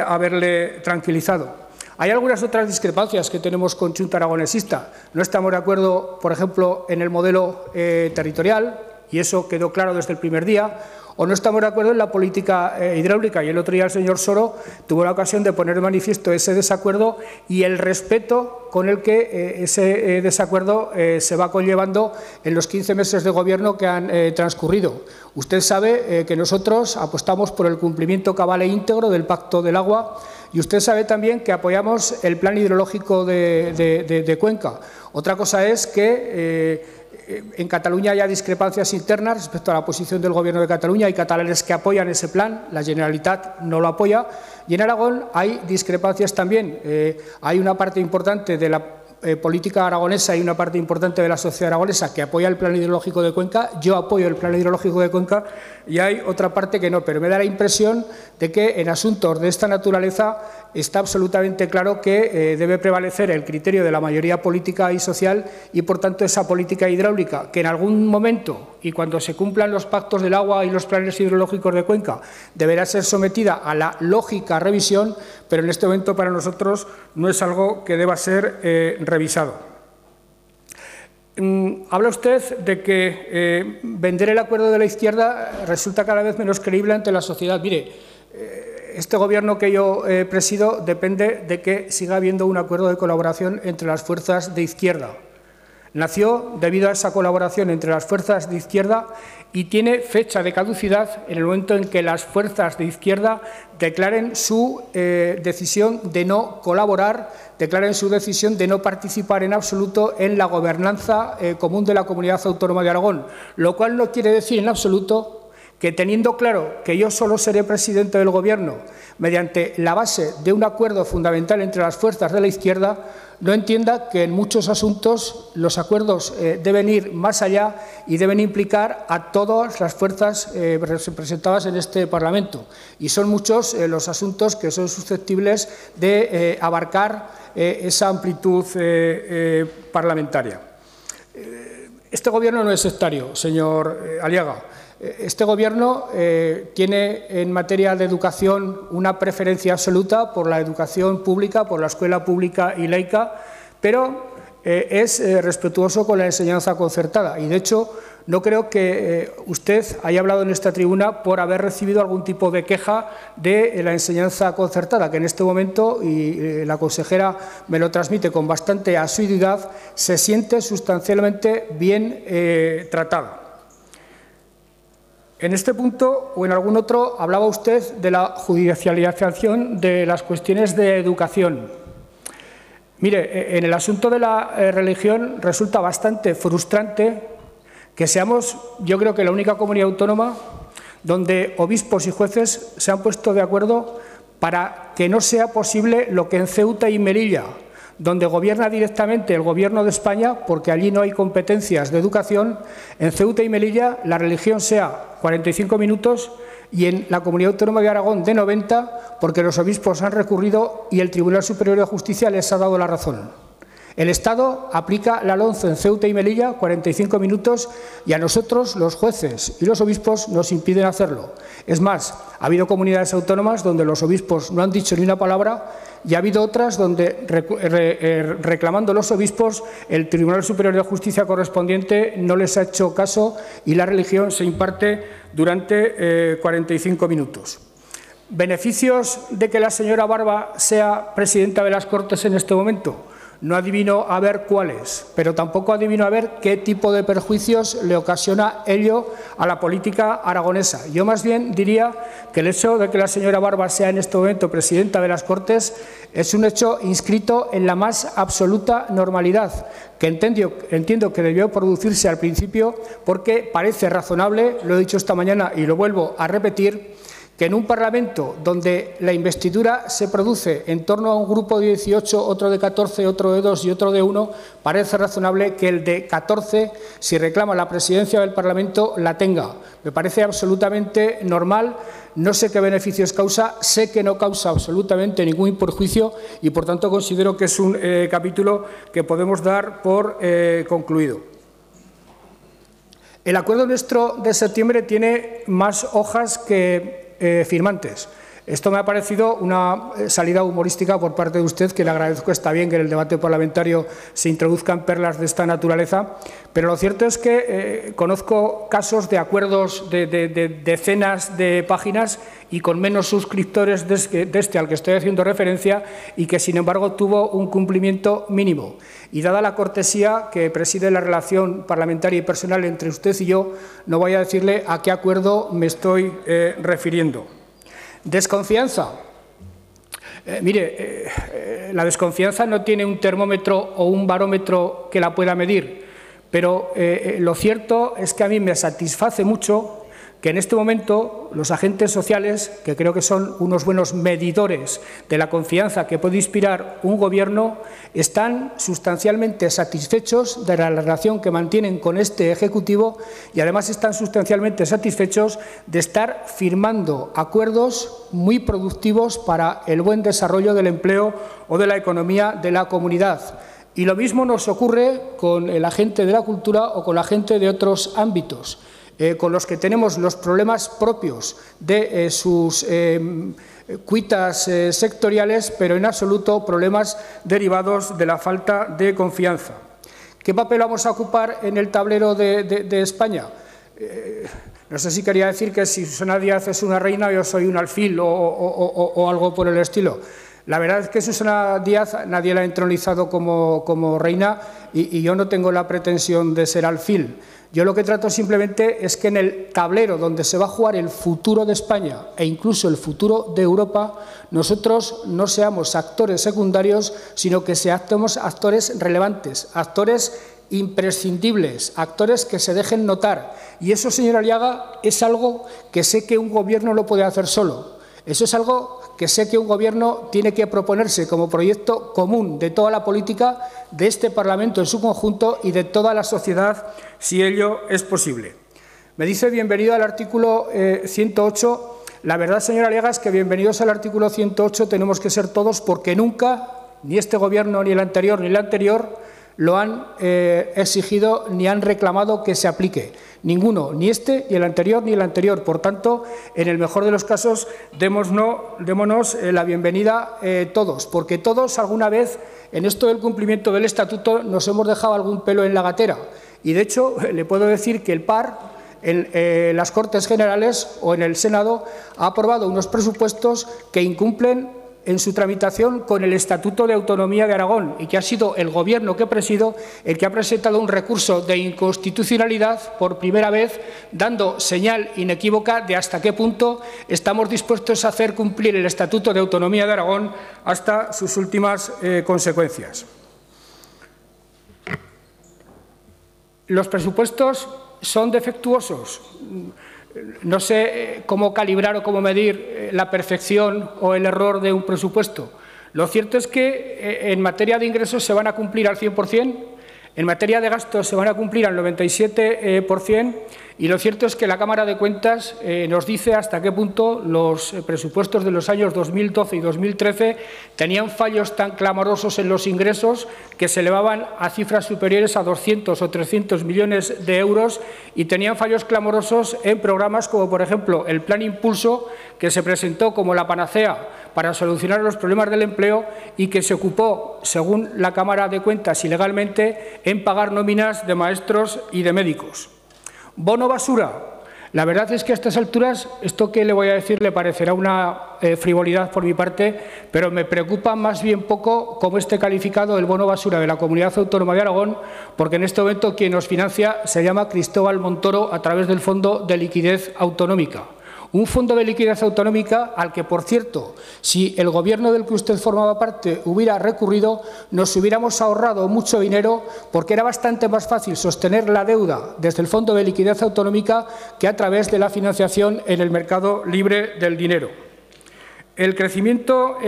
haberle tranquilizado. Hay algunas otras discrepancias que tenemos con Chunta aragonesista. No estamos de acuerdo, por ejemplo, en el modelo territorial, y eso quedó claro desde el primer día, o no estamos de acuerdo en la política hidráulica. Y el otro día el señor Soro tuvo la ocasión de poner de manifiesto ese desacuerdo y el respeto con el que ese desacuerdo se va conllevando en los 15 meses de gobierno que han transcurrido. Usted sabe que nosotros apostamos por el cumplimiento cabal e íntegro del Pacto del Agua y usted sabe también que apoyamos el plan hidrológico de Cuenca. Otra cosa es que en Cataluña hay discrepancias internas respecto a la posición del Gobierno de Cataluña. Hay catalanes que apoyan ese plan, la Generalitat no lo apoya. Y en Aragón hay discrepancias también. Hay una parte importante de la política aragonesa y una parte importante de la sociedad aragonesa que apoya el plan hidrológico de Cuenca. Yo apoyo el plan hidrológico de Cuenca y hay otra parte que no. Pero me da la impresión de que en asuntos de esta naturaleza está absolutamente claro que debe prevalecer el criterio de la mayoría política y social y, por tanto, esa política hidráulica que en algún momento y cuando se cumplan los pactos del agua y los planes hidrológicos de Cuenca deberá ser sometida a la lógica revisión, pero en este momento para nosotros no es algo que deba ser revisado. Habla usted de que vender el acuerdo de la izquierda resulta cada vez menos creíble ante la sociedad. Mire, este Gobierno que yo presido depende de que siga habiendo un acuerdo de colaboración entre las fuerzas de izquierda. nació debido a esa colaboración entre las fuerzas de izquierda y tiene fecha de caducidad en el momento en que las fuerzas de izquierda declaren su decisión de no colaborar, declaren su decisión de no participar en absoluto en la gobernanza común de la Comunidad Autónoma de Aragón, lo cual no quiere decir en absoluto que, teniendo claro que yo solo seré presidente del Gobierno mediante la base de un acuerdo fundamental entre las fuerzas de la izquierda, no entienda que en muchos asuntos los acuerdos deben ir más allá y deben implicar a todas las fuerzas representadas en este Parlamento. Y son muchos los asuntos que son susceptibles de abarcar esa amplitud parlamentaria. Este Gobierno no es sectario, señor Aliaga. Este Gobierno tiene en materia de educación una preferencia absoluta por la educación pública, por la escuela pública y laica, pero es respetuoso con la enseñanza concertada. Y, de hecho, no creo que usted haya hablado en esta tribuna por haber recibido algún tipo de queja de la enseñanza concertada, que en este momento, y la consejera me lo transmite con bastante asiduidad, se siente sustancialmente bien tratada. En este punto o en algún otro hablaba usted de la judicialización de las cuestiones de educación. Mire, en el asunto de la religión resulta bastante frustrante que seamos, yo creo que la única comunidad autónoma donde obispos y jueces se han puesto de acuerdo para que no sea posible lo que en Ceuta y Melilla, donde gobierna directamente el Gobierno de España, porque allí no hay competencias de educación, en Ceuta y Melilla la religión sea 45 minutos y en la Comunidad Autónoma de Aragón de 90, porque los obispos han recurrido y el Tribunal Superior de Justicia les ha dado la razón. El Estado aplica la LOMCE en Ceuta y Melilla, 45 minutos, y a nosotros, los jueces y los obispos, nos impiden hacerlo. Es más, ha habido comunidades autónomas donde los obispos no han dicho ni una palabra y ha habido otras donde, reclamando los obispos, el Tribunal Superior de Justicia correspondiente no les ha hecho caso y la religión se imparte durante 45 minutos. ¿Beneficios de que la señora Barba sea presidenta de las Cortes en este momento? No adivino a ver cuáles, pero tampoco adivino a ver qué tipo de perjuicios le ocasiona ello a la política aragonesa. Yo más bien diría que el hecho de que la señora Barba sea en este momento presidenta de las Cortes es un hecho inscrito en la más absoluta normalidad, que entiendo que debió producirse al principio porque parece razonable, lo he dicho esta mañana y lo vuelvo a repetir, que en un Parlamento donde la investidura se produce en torno a un grupo de 18, otro de 14, otro de 2 y otro de 1, parece razonable que el de 14, si reclama la presidencia del Parlamento, la tenga. Me parece absolutamente normal, no sé qué beneficios causa, sé que no causa absolutamente ningún perjuicio y, por tanto, considero que es un capítulo que podemos dar por concluido. El acuerdo nuestro de septiembre tiene más hojas que firmantes. Esto me ha parecido una salida humorística por parte de usted, que le agradezco. Está bien que en el debate parlamentario se introduzcan perlas de esta naturaleza, pero lo cierto es que conozco casos de acuerdos de decenas de páginas y con menos suscriptores de este al que estoy haciendo referencia y que, sin embargo, tuvo un cumplimiento mínimo. Y dada la cortesía que preside la relación parlamentaria y personal entre usted y yo, no voy a decirle a qué acuerdo me estoy refiriendo. Desconfianza. Mire, la desconfianza no tiene un termómetro o un barómetro que la pueda medir, pero lo cierto es que a mí me satisface mucho que en este momento los agentes sociales, que creo que son unos buenos medidores de la confianza que puede inspirar un Gobierno, están sustancialmente satisfechos de la relación que mantienen con este Ejecutivo y además están sustancialmente satisfechos de estar firmando acuerdos muy productivos para el buen desarrollo del empleo o de la economía de la comunidad. Y lo mismo nos ocurre con el agente de la cultura o con la gente de otros ámbitos, con los que tenemos los problemas propios de sus cuitas sectoriales, pero en absoluto problemas derivados de la falta de confianza. ¿Qué papel vamos a ocupar en el tablero de España? No sé si quería decir que si Susana Díaz es una reina, yo soy un alfil o algo por el estilo. La verdad es que Susana Díaz nadie la ha entronizado como reina y yo no tengo la pretensión de ser alfil. Yo lo que trato simplemente es que en el tablero donde se va a jugar el futuro de España e incluso el futuro de Europa, nosotros no seamos actores secundarios, sino que seamos actores relevantes, actores imprescindibles, actores que se dejen notar. Y eso, señora Aliaga, es algo que sé que un Gobierno no puede hacer solo. Eso es algo que sé que un Gobierno tiene que proponerse como proyecto común de toda la política, de este Parlamento en su conjunto y de toda la sociedad, si ello es posible. Me dice bienvenido al artículo 108. La verdad, señora Aliaga, es que bienvenidos al artículo 108 tenemos que ser todos, porque nunca, ni este Gobierno, ni el anterior, ni el anterior, lo han exigido ni han reclamado que se aplique. Ninguno, ni este, ni el anterior, ni el anterior. Por tanto, en el mejor de los casos, démonos la bienvenida todos, porque todos alguna vez en esto del cumplimiento del Estatuto nos hemos dejado algún pelo en la gatera. Y, de hecho, le puedo decir que el PAR, en las Cortes Generales o en el Senado, ha aprobado unos presupuestos que incumplen en su tramitación con el Estatuto de Autonomía de Aragón y que ha sido el Gobierno que presido el que ha presentado un recurso de inconstitucionalidad por primera vez, dando señal inequívoca de hasta qué punto estamos dispuestos a hacer cumplir el Estatuto de Autonomía de Aragón hasta sus últimas consecuencias. Los presupuestos son defectuosos. No sé cómo calibrar o cómo medir la perfección o el error de un presupuesto. Lo cierto es que en materia de ingresos se van a cumplir al 100%, en materia de gastos se van a cumplir al 97%, y lo cierto es que la Cámara de Cuentas nos dice hasta qué punto los presupuestos de los años 2012 y 2013 tenían fallos tan clamorosos en los ingresos que se elevaban a cifras superiores a 200 o 300 millones de euros y tenían fallos clamorosos en programas como, por ejemplo, el Plan Impulso, que se presentó como la panacea para solucionar los problemas del empleo y que se ocupó, según la Cámara de Cuentas, ilegalmente en pagar nóminas de maestros y de médicos. Bono basura. La verdad es que a estas alturas, esto que le voy a decir le parecerá una frivolidad por mi parte, pero me preocupa más bien poco cómo esté calificado el bono basura de la Comunidad Autónoma de Aragón, porque en este momento quien nos financia se llama Cristóbal Montoro a través del Fondo de Liquidez Autonómica. Un fondo de liquidez autonómica al que, por cierto, si el Gobierno del que usted formaba parte hubiera recurrido, nos hubiéramos ahorrado mucho dinero, porque era bastante más fácil sostener la deuda desde el fondo de liquidez autonómica que a través de la financiación en el mercado libre del dinero. El crecimiento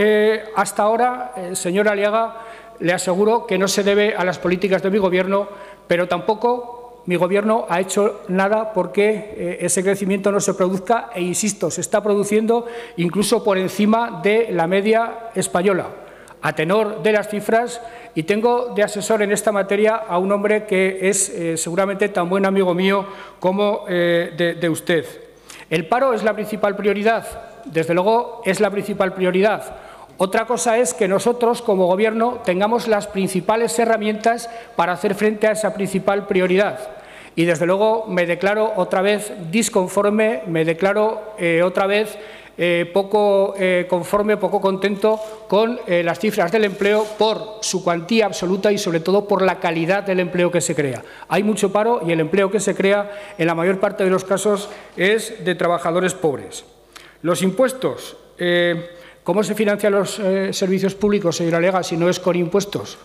hasta ahora, señora Aliaga, le aseguro que no se debe a las políticas de mi Gobierno, pero tampoco mi Gobierno ha hecho nada porque ese crecimiento no se produzca e, insisto, se está produciendo incluso por encima de la media española, a tenor de las cifras, y tengo de asesor en esta materia a un hombre que es seguramente tan buen amigo mío como de usted. El paro es la principal prioridad, desde luego es la principal prioridad. Otra cosa es que nosotros, como Gobierno, tengamos las principales herramientas para hacer frente a esa principal prioridad. Y, desde luego, me declaro otra vez disconforme, me declaro otra vez poco conforme, poco contento con las cifras del empleo por su cuantía absoluta y, sobre todo, por la calidad del empleo que se crea. Hay mucho paro y el empleo que se crea, en la mayor parte de los casos, es de trabajadores pobres. Los impuestos. ¿Cómo se financian los servicios públicos, señora Aliaga, si no es con impuestos?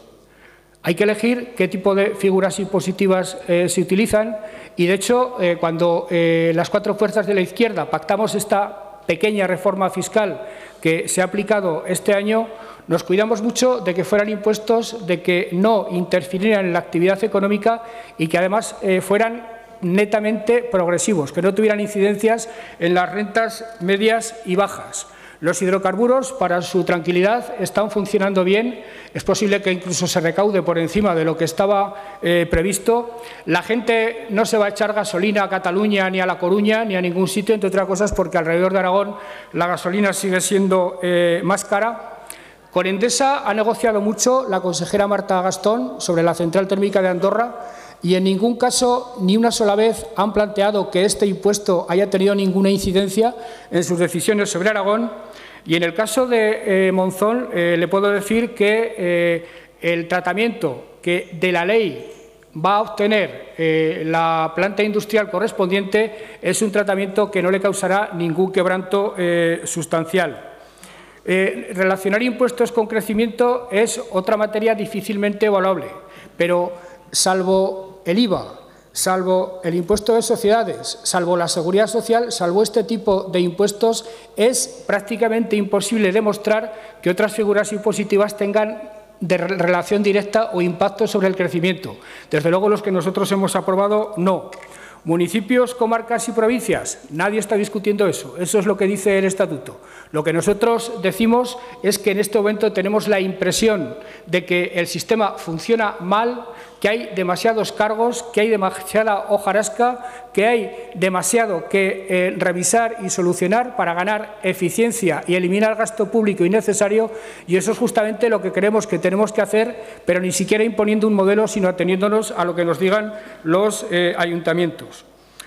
Hay que elegir qué tipo de figuras impositivas se utilizan y, de hecho, cuando las cuatro fuerzas de la izquierda pactamos esta pequeña reforma fiscal que se ha aplicado este año, nos cuidamos mucho de que fueran impuestos, de que no interfirieran en la actividad económica y que, además, fueran netamente progresivos, que no tuvieran incidencias en las rentas medias y bajas. Los hidrocarburos, para su tranquilidad, están funcionando bien. Es posible que incluso se recaude por encima de lo que estaba previsto. La gente no se va a echar gasolina a Cataluña, ni a La Coruña, ni a ningún sitio, entre otras cosas porque alrededor de Aragón la gasolina sigue siendo más cara. Con Endesa ha negociado mucho la consejera Marta Gastón sobre la central térmica de Andorra. y en ningún caso, ni una sola vez, han planteado que este impuesto haya tenido ninguna incidencia en sus decisiones sobre Aragón. Y en el caso de Monzón, le puedo decir que el tratamiento que de la ley va a obtener la planta industrial correspondiente es un tratamiento que no le causará ningún quebranto sustancial. Relacionar impuestos con crecimiento es otra materia difícilmente evaluable, pero salvo el IVA, salvo el impuesto de sociedades, salvo la seguridad social, salvo este tipo de impuestos, es prácticamente imposible demostrar que otras figuras impositivas tengan de relación directa o impacto sobre el crecimiento. Desde luego, los que nosotros hemos aprobado, no. Municipios, comarcas y provincias, nadie está discutiendo eso. Eso es lo que dice el Estatuto. Lo que nosotros decimos es que en este momento tenemos la impresión de que el sistema funciona mal, que hay demasiados cargos, que hay demasiada hojarasca, que hay demasiado que revisar y solucionar para ganar eficiencia y eliminar gasto público innecesario, y eso es justamente lo que creemos que tenemos que hacer, pero ni siquiera imponiendo un modelo, sino ateniéndonos a lo que nos digan los ayuntamientos.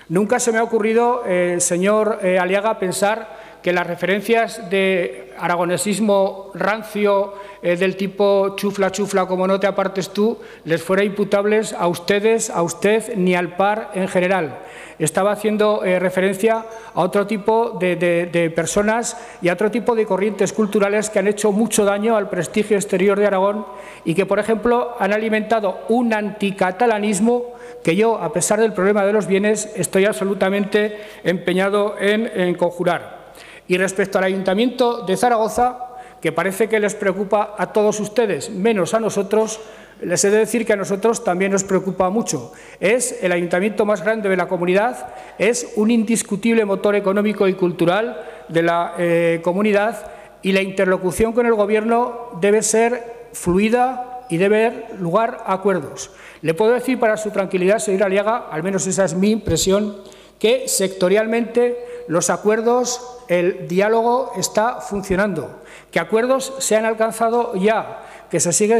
Nunca se me ha ocurrido, señor Aliaga, pensar que las referencias de aragonesismo rancio del tipo chufla, chufla, como no te apartes tú, les fuera imputables a ustedes, a usted, ni al PAR en general. Estaba haciendo referencia a otro tipo de personas y a otro tipo de corrientes culturales que han hecho mucho daño al prestigio exterior de Aragón y que, por ejemplo, han alimentado un anticatalanismo que yo, a pesar del problema de los bienes, estoy absolutamente empeñado en conjurar. Y respecto al Ayuntamiento de Zaragoza, que parece que les preocupa a todos ustedes, menos a nosotros, les he de decir que a nosotros también nos preocupa mucho. Es el ayuntamiento más grande de la comunidad, es un indiscutible motor económico y cultural de la comunidad, y la interlocución con el Gobierno debe ser fluida y debe dar lugar a acuerdos. Le puedo decir, para su tranquilidad, señor Aliaga, al menos esa es mi impresión, que sectorialmente los acuerdos, el diálogo está funcionando, que acuerdos se han alcanzado ya, que se sigue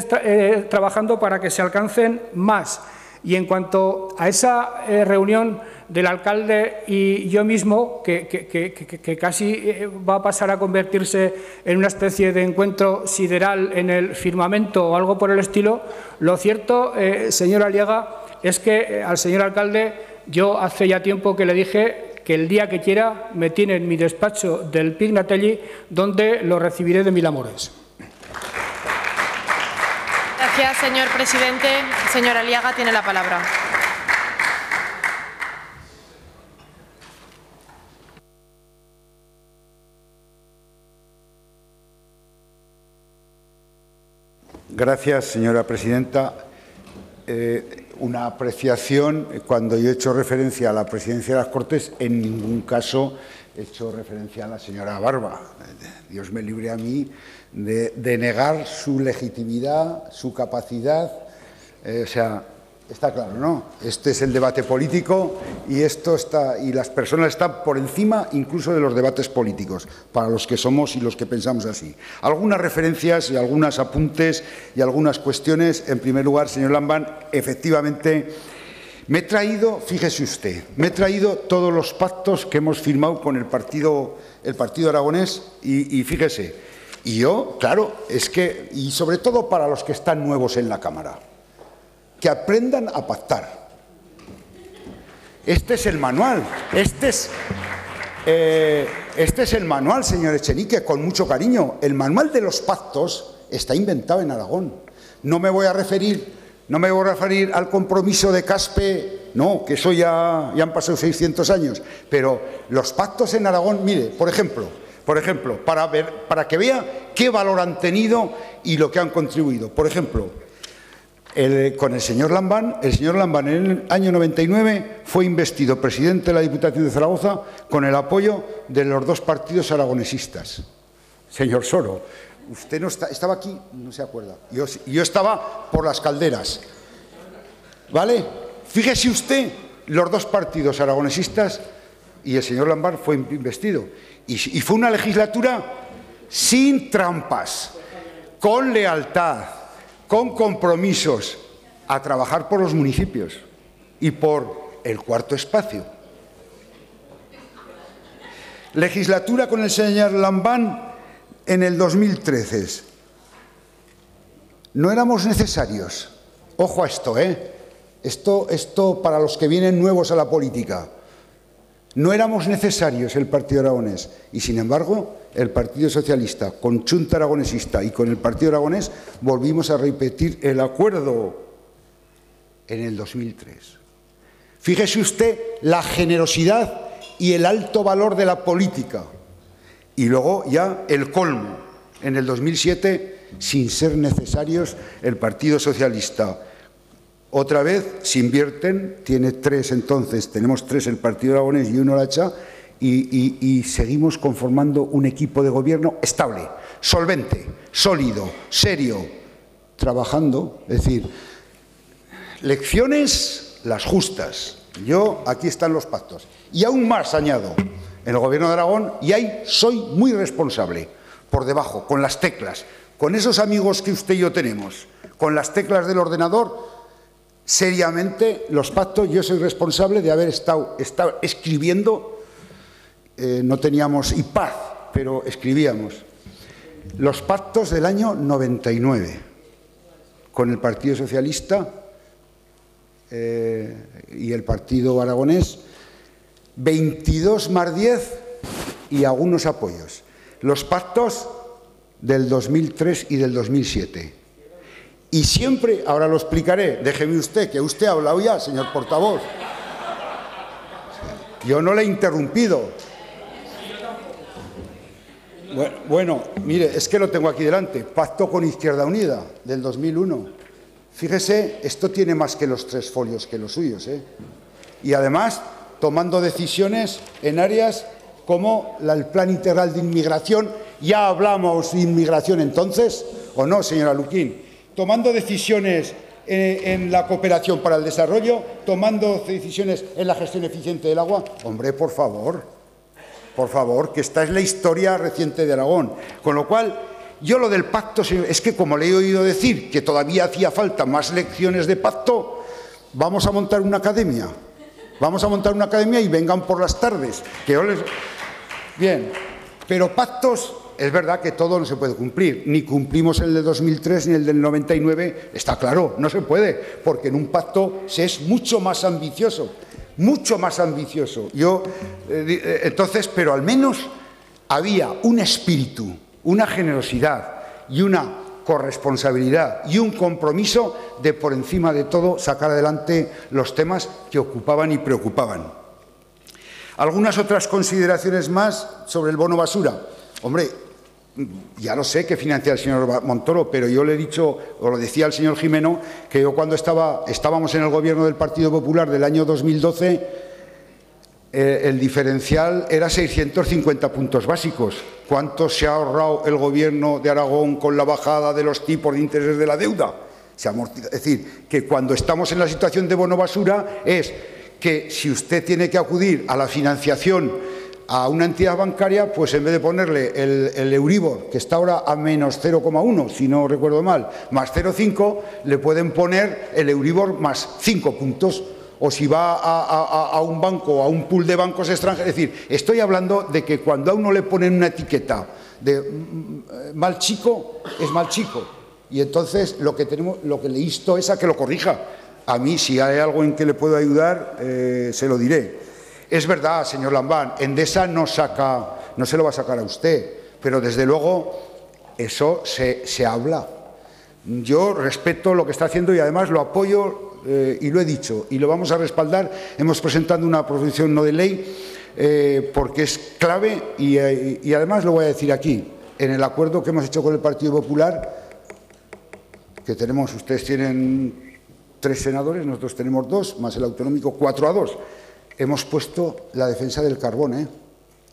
trabajando para que se alcancen más. Y en cuanto a esa reunión del alcalde y yo mismo, que casi va a pasar a convertirse en una especie de encuentro sideral en el firmamento o algo por el estilo, lo cierto, señor Aliaga, es que al señor alcalde yo hace ya tiempo que le dije que el día que quiera me tiene en mi despacho del Pignatelli, donde lo recibiré de mil amores. Gracias, señor presidente. Señor Aliaga tiene la palabra. Gracias, señora presidenta. Una apreciación: cuando yo he hecho referencia a la presidencia de las Cortes, en ningún caso he hecho referencia a la señora Barba. Dios me libre a mí de negar su legitimidad, su capacidad. O sea, está claro, ¿no? Este es el debate político y las personas están por encima incluso de los debates políticos, para los que somos y los que pensamos así. Algunas referencias y algunos apuntes y algunas cuestiones. En primer lugar, señor Lambán, efectivamente me he traído, fíjese usted, me he traído todos los pactos que hemos firmado con el partido aragonés y fíjese, y yo, claro, es que, y sobre todo para los que están nuevos en la Cámara, que aprendan a pactar. Este es el manual, este es el manual, señor Echenique, con mucho cariño. El manual de los pactos está inventado en Aragón. No me voy a referir al compromiso de Caspe, no, que eso ya han pasado 600 años, pero los pactos en Aragón, mire, por ejemplo, para que vea qué valor han tenido y lo que han contribuido. Por ejemplo, con el señor Lambán en el año 99 fue investido presidente de la Diputación de Zaragoza con el apoyo de los dos partidos aragonesistas. Señor Soro, usted no estaba aquí, no se acuerda. Yo estaba por las calderas. ¿Vale? Fíjese usted, los dos partidos aragonesistas, y el señor Lambán fue investido. Y fue una legislatura sin trampas, con lealtad, con compromisos, a trabajar por los municipios. y por el cuarto espacio. Legislatura con el señor Lambán en el 2013. No éramos necesarios. Ojo a esto, ¿eh? Esto para los que vienen nuevos a la política. No éramos necesarios el Partido Aragonés y, sin embargo, el Partido Socialista, con Chunta Aragonesista y con el Partido Aragonés, volvimos a repetir el acuerdo en el 2003. Fíjese usted la generosidad y el alto valor de la política. Y luego ya el colmo. En el 2007, sin ser necesarios, el Partido Socialista otra vez se invierten, tiene tres entonces, tenemos tres el Partido Aragonés y uno la Cha, y seguimos conformando un equipo de gobierno estable, solvente, sólido, serio, trabajando. Es decir, lecciones las justas. Aquí están los pactos. Y aún más añado, en el Gobierno de Aragón, y ahí soy muy responsable, por debajo, con las teclas, con esos amigos que usted y yo tenemos, con las teclas del ordenador. Seriamente, los pactos, yo soy responsable de haber estado escribiendo, no teníamos IPAZ, pero escribíamos, los pactos del año 99, con el Partido Socialista y el Partido Aragonés, 22 más 10 y algunos apoyos. Los pactos del 2003 y del 2007. Y siempre, ahora lo explicaré, déjeme usted, que usted ha hablado ya, señor portavoz. Yo no le he interrumpido. Bueno, mire, es que lo tengo aquí delante. Pacto con Izquierda Unida, del 2001. Fíjese, esto tiene más que los 3 folios que los suyos, ¿eh? Y además, tomando decisiones en áreas como el Plan Integral de Inmigración. Ya hablamos de inmigración entonces, ¿o no, señora Luquín? Tomando decisiones en la cooperación para el desarrollo, tomando decisiones en la gestión eficiente del agua. Hombre, por favor, que esta es la historia reciente de Aragón. Con lo cual, yo lo del pacto, es que como le he oído decir que todavía hacía falta más lecciones de pacto, vamos a montar una academia. Vamos a montar una academia y vengan por las tardes. Bien, pero pactos... Es verdad que todo no se puede cumplir, ni cumplimos el de 2003 ni el del 99, está claro, no se puede, porque en un pacto se es mucho más ambicioso, mucho más ambicioso. Entonces, pero al menos había un espíritu, una generosidad y una corresponsabilidad y un compromiso de, por encima de todo, sacar adelante los temas que ocupaban y preocupaban. Algunas otras consideraciones más sobre el bono basura. Hombre, ya lo sé que financia el señor Montoro, pero yo le he dicho, o lo decía el señor Jimeno, que yo cuando estábamos en el gobierno del Partido Popular del año 2012, el diferencial era 650 puntos básicos. ¿Cuánto se ha ahorrado el gobierno de Aragón con la bajada de los tipos de interés de la deuda? Es decir, que cuando estamos en la situación de bono basura es que si usted tiene que acudir a la financiación a una entidad bancaria, pues en vez de ponerle el Euribor, que está ahora a menos 0,1, si no recuerdo mal, más 0,5, le pueden poner el Euribor más 5 puntos. O si va a un banco, a un pool de bancos extranjeros. Es decir, estoy hablando de que cuando a uno le ponen una etiqueta de mal chico, es mal chico. Y entonces lo que le insto es a que lo corrija. A mí, si hay algo en que le puedo ayudar, se lo diré. Es verdad, señor Lambán, Endesa no se lo va a sacar a usted, pero desde luego eso se habla. Yo respeto lo que está haciendo y además lo apoyo y lo he dicho y lo vamos a respaldar. Hemos presentado una proposición no de ley porque es clave y además lo voy a decir aquí. En el acuerdo que hemos hecho con el Partido Popular, que tenemos, ustedes tienen 3 senadores, nosotros tenemos 2, más el autonómico 4-2. Hemos puesto la defensa del carbón,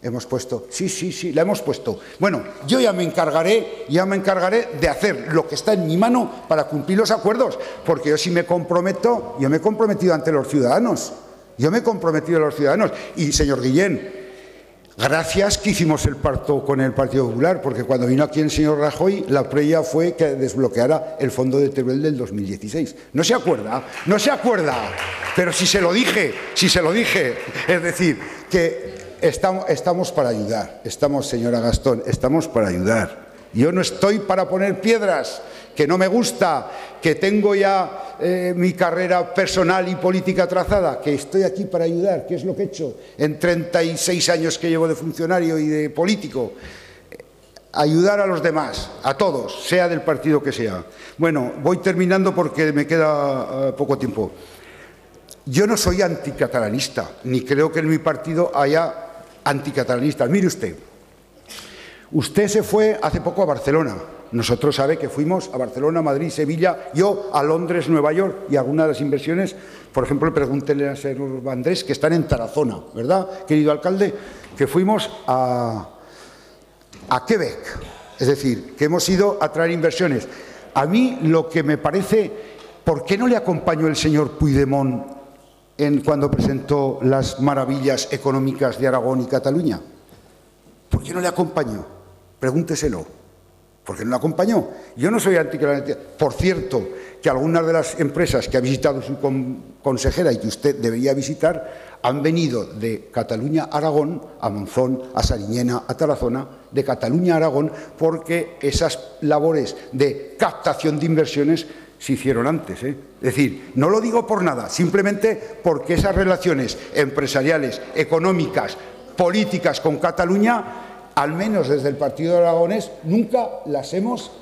Hemos puesto, sí, la hemos puesto. Bueno, yo ya me encargaré de hacer lo que está en mi mano para cumplir los acuerdos, porque yo sí me comprometo, yo me he comprometido ante los ciudadanos. Y, señor Guillén, Gracias que hicimos el pacto con el Partido Popular, porque cuando vino aquí el señor Rajoy, la previa fue que desbloqueara el fondo de Teruel del 2016. ¿No se acuerda? No se acuerda. Pero si se lo dije. Es decir, que estamos para ayudar. Señora Gastón, estamos para ayudar. Yo no estoy para poner piedras, que no me gusta, que tengo ya mi carrera personal y política trazada, que estoy aquí para ayudar, que es lo que he hecho en 36 años que llevo de funcionario y de político. Ayudar a los demás, a todos, sea del partido que sea. Bueno, voy terminando porque me queda poco tiempo. Yo no soy anticatalanista, ni creo que en mi partido haya anticatalanistas. Mire usted. Usted se fue hace poco a Barcelona. Nosotros sabe que fuimos a Barcelona, Madrid, Sevilla, yo a Londres, Nueva York y algunas de las inversiones, por ejemplo, pregúntele al señor Vandrés, que están en Tarazona, ¿verdad, querido alcalde? Que fuimos a Quebec, es decir, que hemos ido a traer inversiones. A mí lo que me parece, ¿por qué no le acompañó el señor Puigdemont cuando presentó las maravillas económicas de Aragón y Cataluña? ¿Por qué no le acompañó? Pregúnteselo. ¿Por qué no le acompañó? Yo no soy anticatalanismo. Por cierto, que algunas de las empresas que ha visitado su consejera y que usted debería visitar han venido de Cataluña a Aragón, a Monzón, a Sariñena, a Tarazona, de Cataluña a Aragón, porque esas labores de captación de inversiones se hicieron antes. Es decir, no lo digo por nada, simplemente porque esas relaciones empresariales, económicas, políticas con Cataluña, al menos desde el Partido Aragonés, nunca las hemos,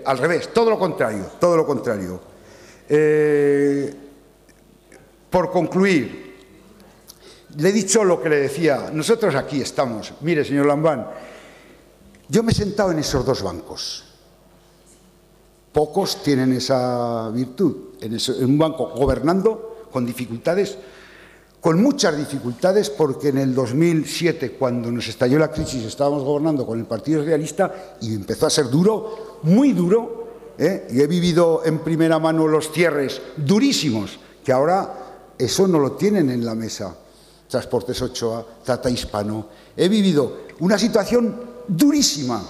al revés, todo lo contrario, todo lo contrario. Por concluir, le he dicho lo que le decía, nosotros aquí estamos. Mire, señor Lambán, yo me he sentado en esos dos bancos. Pocos tienen esa virtud, en un banco gobernando con dificultades, con muchas dificultades, porque en el 2007, cuando nos estalló la crisis, estábamos gobernando con el Partido Socialista y empezó a ser duro, muy duro, y he vivido en primera mano los cierres durísimos, que ahora eso no lo tienen en la mesa. Transportes Ochoa, Tata Hispano. He vivido una situación durísima,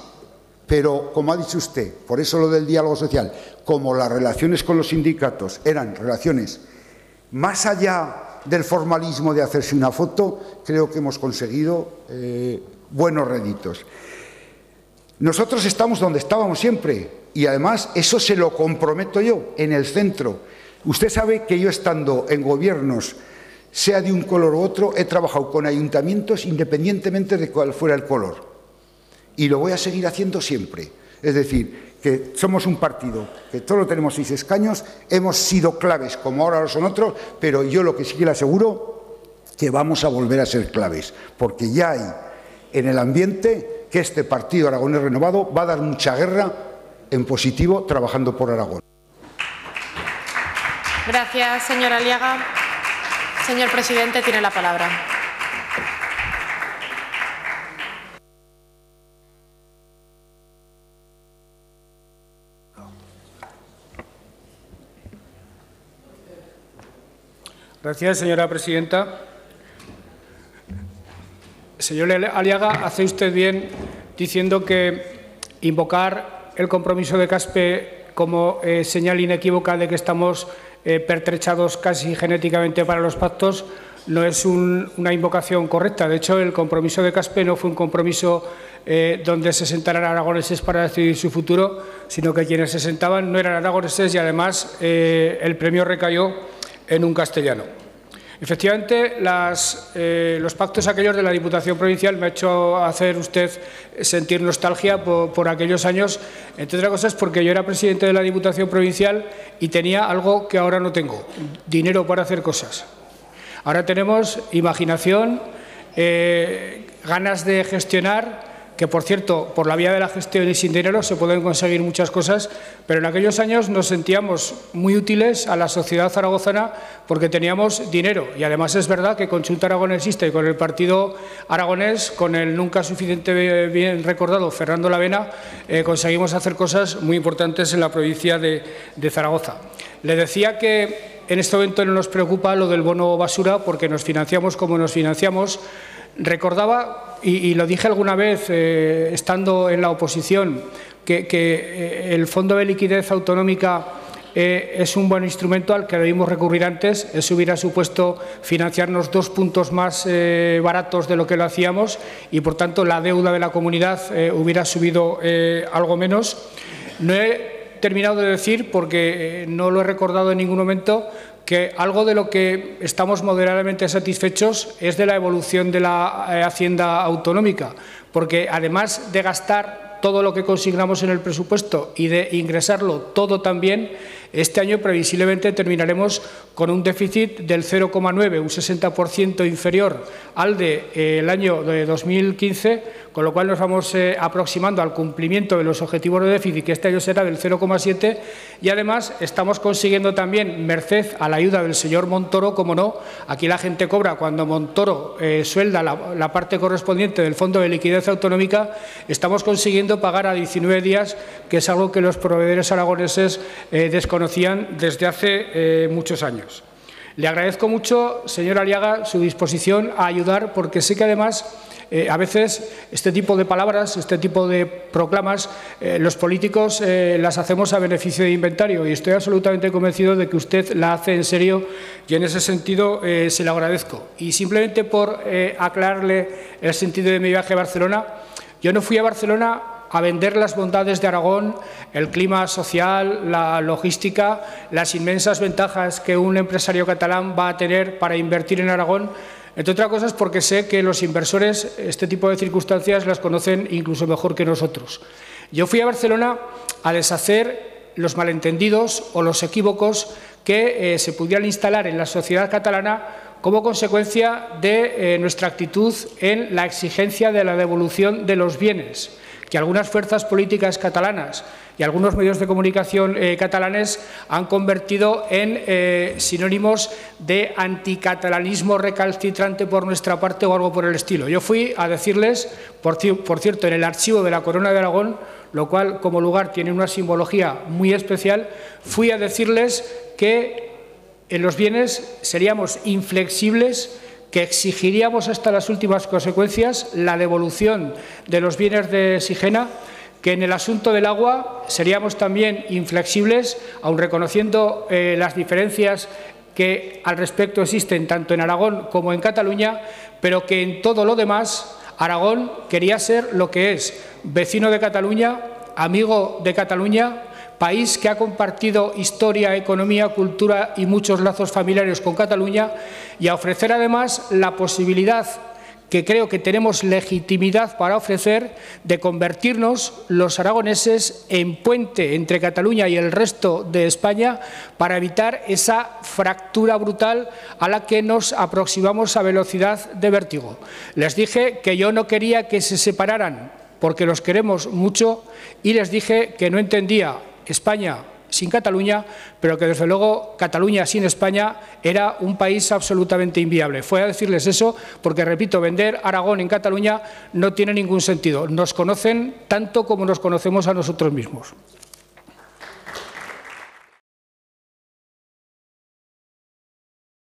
pero como ha dicho usted, por eso lo del diálogo social, como las relaciones con los sindicatos eran relaciones más allá del formalismo de hacerse una foto, creo que hemos conseguido buenos réditos. Nosotros estamos donde estábamos siempre y además eso se lo comprometo yo, en el centro. Usted sabe que yo, estando en gobiernos, sea de un color u otro, he trabajado con ayuntamientos independientemente de cuál fuera el color. Y lo voy a seguir haciendo siempre. Es decir, que somos un partido, que solo tenemos 6 escaños, hemos sido claves, como ahora lo son otros, pero yo lo que sí que le aseguro, que vamos a volver a ser claves, porque ya hay en el ambiente que este Partido Aragonés Renovado va a dar mucha guerra en positivo, trabajando por Aragón. Gracias, señor Aliaga. Señor presidente, tiene la palabra. Gracias, señora presidenta. Señor Aliaga, hace usted bien diciendo que invocar el compromiso de Caspe como señal inequívoca de que estamos pertrechados casi genéticamente para los pactos no es una invocación correcta. De hecho, el compromiso de Caspe no fue un compromiso donde se sentaran aragoneses para decidir su futuro, sino que quienes se sentaban no eran aragoneses y además el premio recayó en un castellano. Efectivamente, los pactos aquellos de la Diputación Provincial me ha hecho hacer usted sentir nostalgia por aquellos años, entre otras cosas porque yo era presidente de la Diputación Provincial y tenía algo que ahora no tengo: dinero para hacer cosas. Ahora tenemos imaginación, ganas de gestionar, que por cierto, por la vía de la gestión y sin dinero se pueden conseguir muchas cosas, pero en aquellos años nos sentíamos muy útiles a la sociedad zaragozana porque teníamos dinero. Y además es verdad que con Chunta Aragonesista y con el Partido Aragonés, con el nunca suficiente bien recordado Fernando Lavena, conseguimos hacer cosas muy importantes en la provincia de Zaragoza. Le decía que en este momento no nos preocupa lo del bono basura porque nos financiamos como nos financiamos. Recordaba y lo dije alguna vez estando en la oposición, que el Fondo de Liquidez Autonómica es un buen instrumento al que debimos recurrir antes. Eso hubiera supuesto financiarnos 2 puntos más baratos de lo que lo hacíamos y, por tanto, la deuda de la comunidad hubiera subido algo menos. No he terminado de decir, porque no lo he recordado en ningún momento, que algo de lo que estamos moderadamente satisfechos es de la evolución de la Hacienda autonómica, porque además de gastar todo lo que consignamos en el presupuesto y de ingresarlo todo también, este año previsiblemente terminaremos con un déficit del 0,9, un 60% inferior al del año de 2015, con lo cual nos vamos aproximando al cumplimiento de los objetivos de déficit, que este año será del 0,7, y además estamos consiguiendo también, merced a la ayuda del señor Montoro, como no, aquí la gente cobra cuando Montoro suelda la parte correspondiente del Fondo de Liquidez Autonómica, estamos consiguiendo pagar a 19 días, que es algo que los proveedores aragoneses desconocían desde hace muchos años. Le agradezco mucho, señor Aliaga, su disposición a ayudar, porque sé que además a veces este tipo de palabras, este tipo de proclamas, los políticos las hacemos a beneficio de inventario, y estoy absolutamente convencido de que usted la hace en serio, y en ese sentido se lo agradezco. Y simplemente por aclararle el sentido de mi viaje a Barcelona, yo no fui a Barcelona a vender las bondades de Aragón, el clima social, la logística, las inmensas ventajas que un empresario catalán va a tener para invertir en Aragón, entre otras cosas porque sé que los inversores este tipo de circunstancias las conocen incluso mejor que nosotros. Yo fui a Barcelona a deshacer los malentendidos o los equívocos que se pudieran instalar en la sociedad catalana como consecuencia de nuestra actitud en la exigencia de la devolución de los bienes que algunas fuerzas políticas catalanas y algunos medios de comunicación catalanes han convertido en sinónimos de anticatalanismo recalcitrante por nuestra parte o algo por el estilo. Yo fui a decirles, por cierto, en el archivo de la Corona de Aragón, lo cual como lugar tiene una simbología muy especial, fui a decirles que en los bienes seríamos inflexibles, que exigiríamos hasta las últimas consecuencias la devolución de los bienes de Sigena, que en el asunto del agua seríamos también inflexibles, aun reconociendo las diferencias que al respecto existen tanto en Aragón como en Cataluña, pero que en todo lo demás Aragón quería ser lo que es: vecino de Cataluña, amigo de Cataluña, país que ha compartido historia, economía, cultura y muchos lazos familiares con Cataluña, y a ofrecer además la posibilidad, que creo que tenemos legitimidad para ofrecer, de convertirnos los aragoneses en puente entre Cataluña y el resto de España para evitar esa fractura brutal a la que nos aproximamos a velocidad de vértigo. Les dije que yo no quería que se separaran porque los queremos mucho, y les dije que no entendía España sin Cataluña, pero que desde luego Cataluña sin España era un país absolutamente inviable. Fue a decirles eso porque, repito, vender Aragón en Cataluña no tiene ningún sentido. Nos conocen tanto como nos conocemos a nosotros mismos.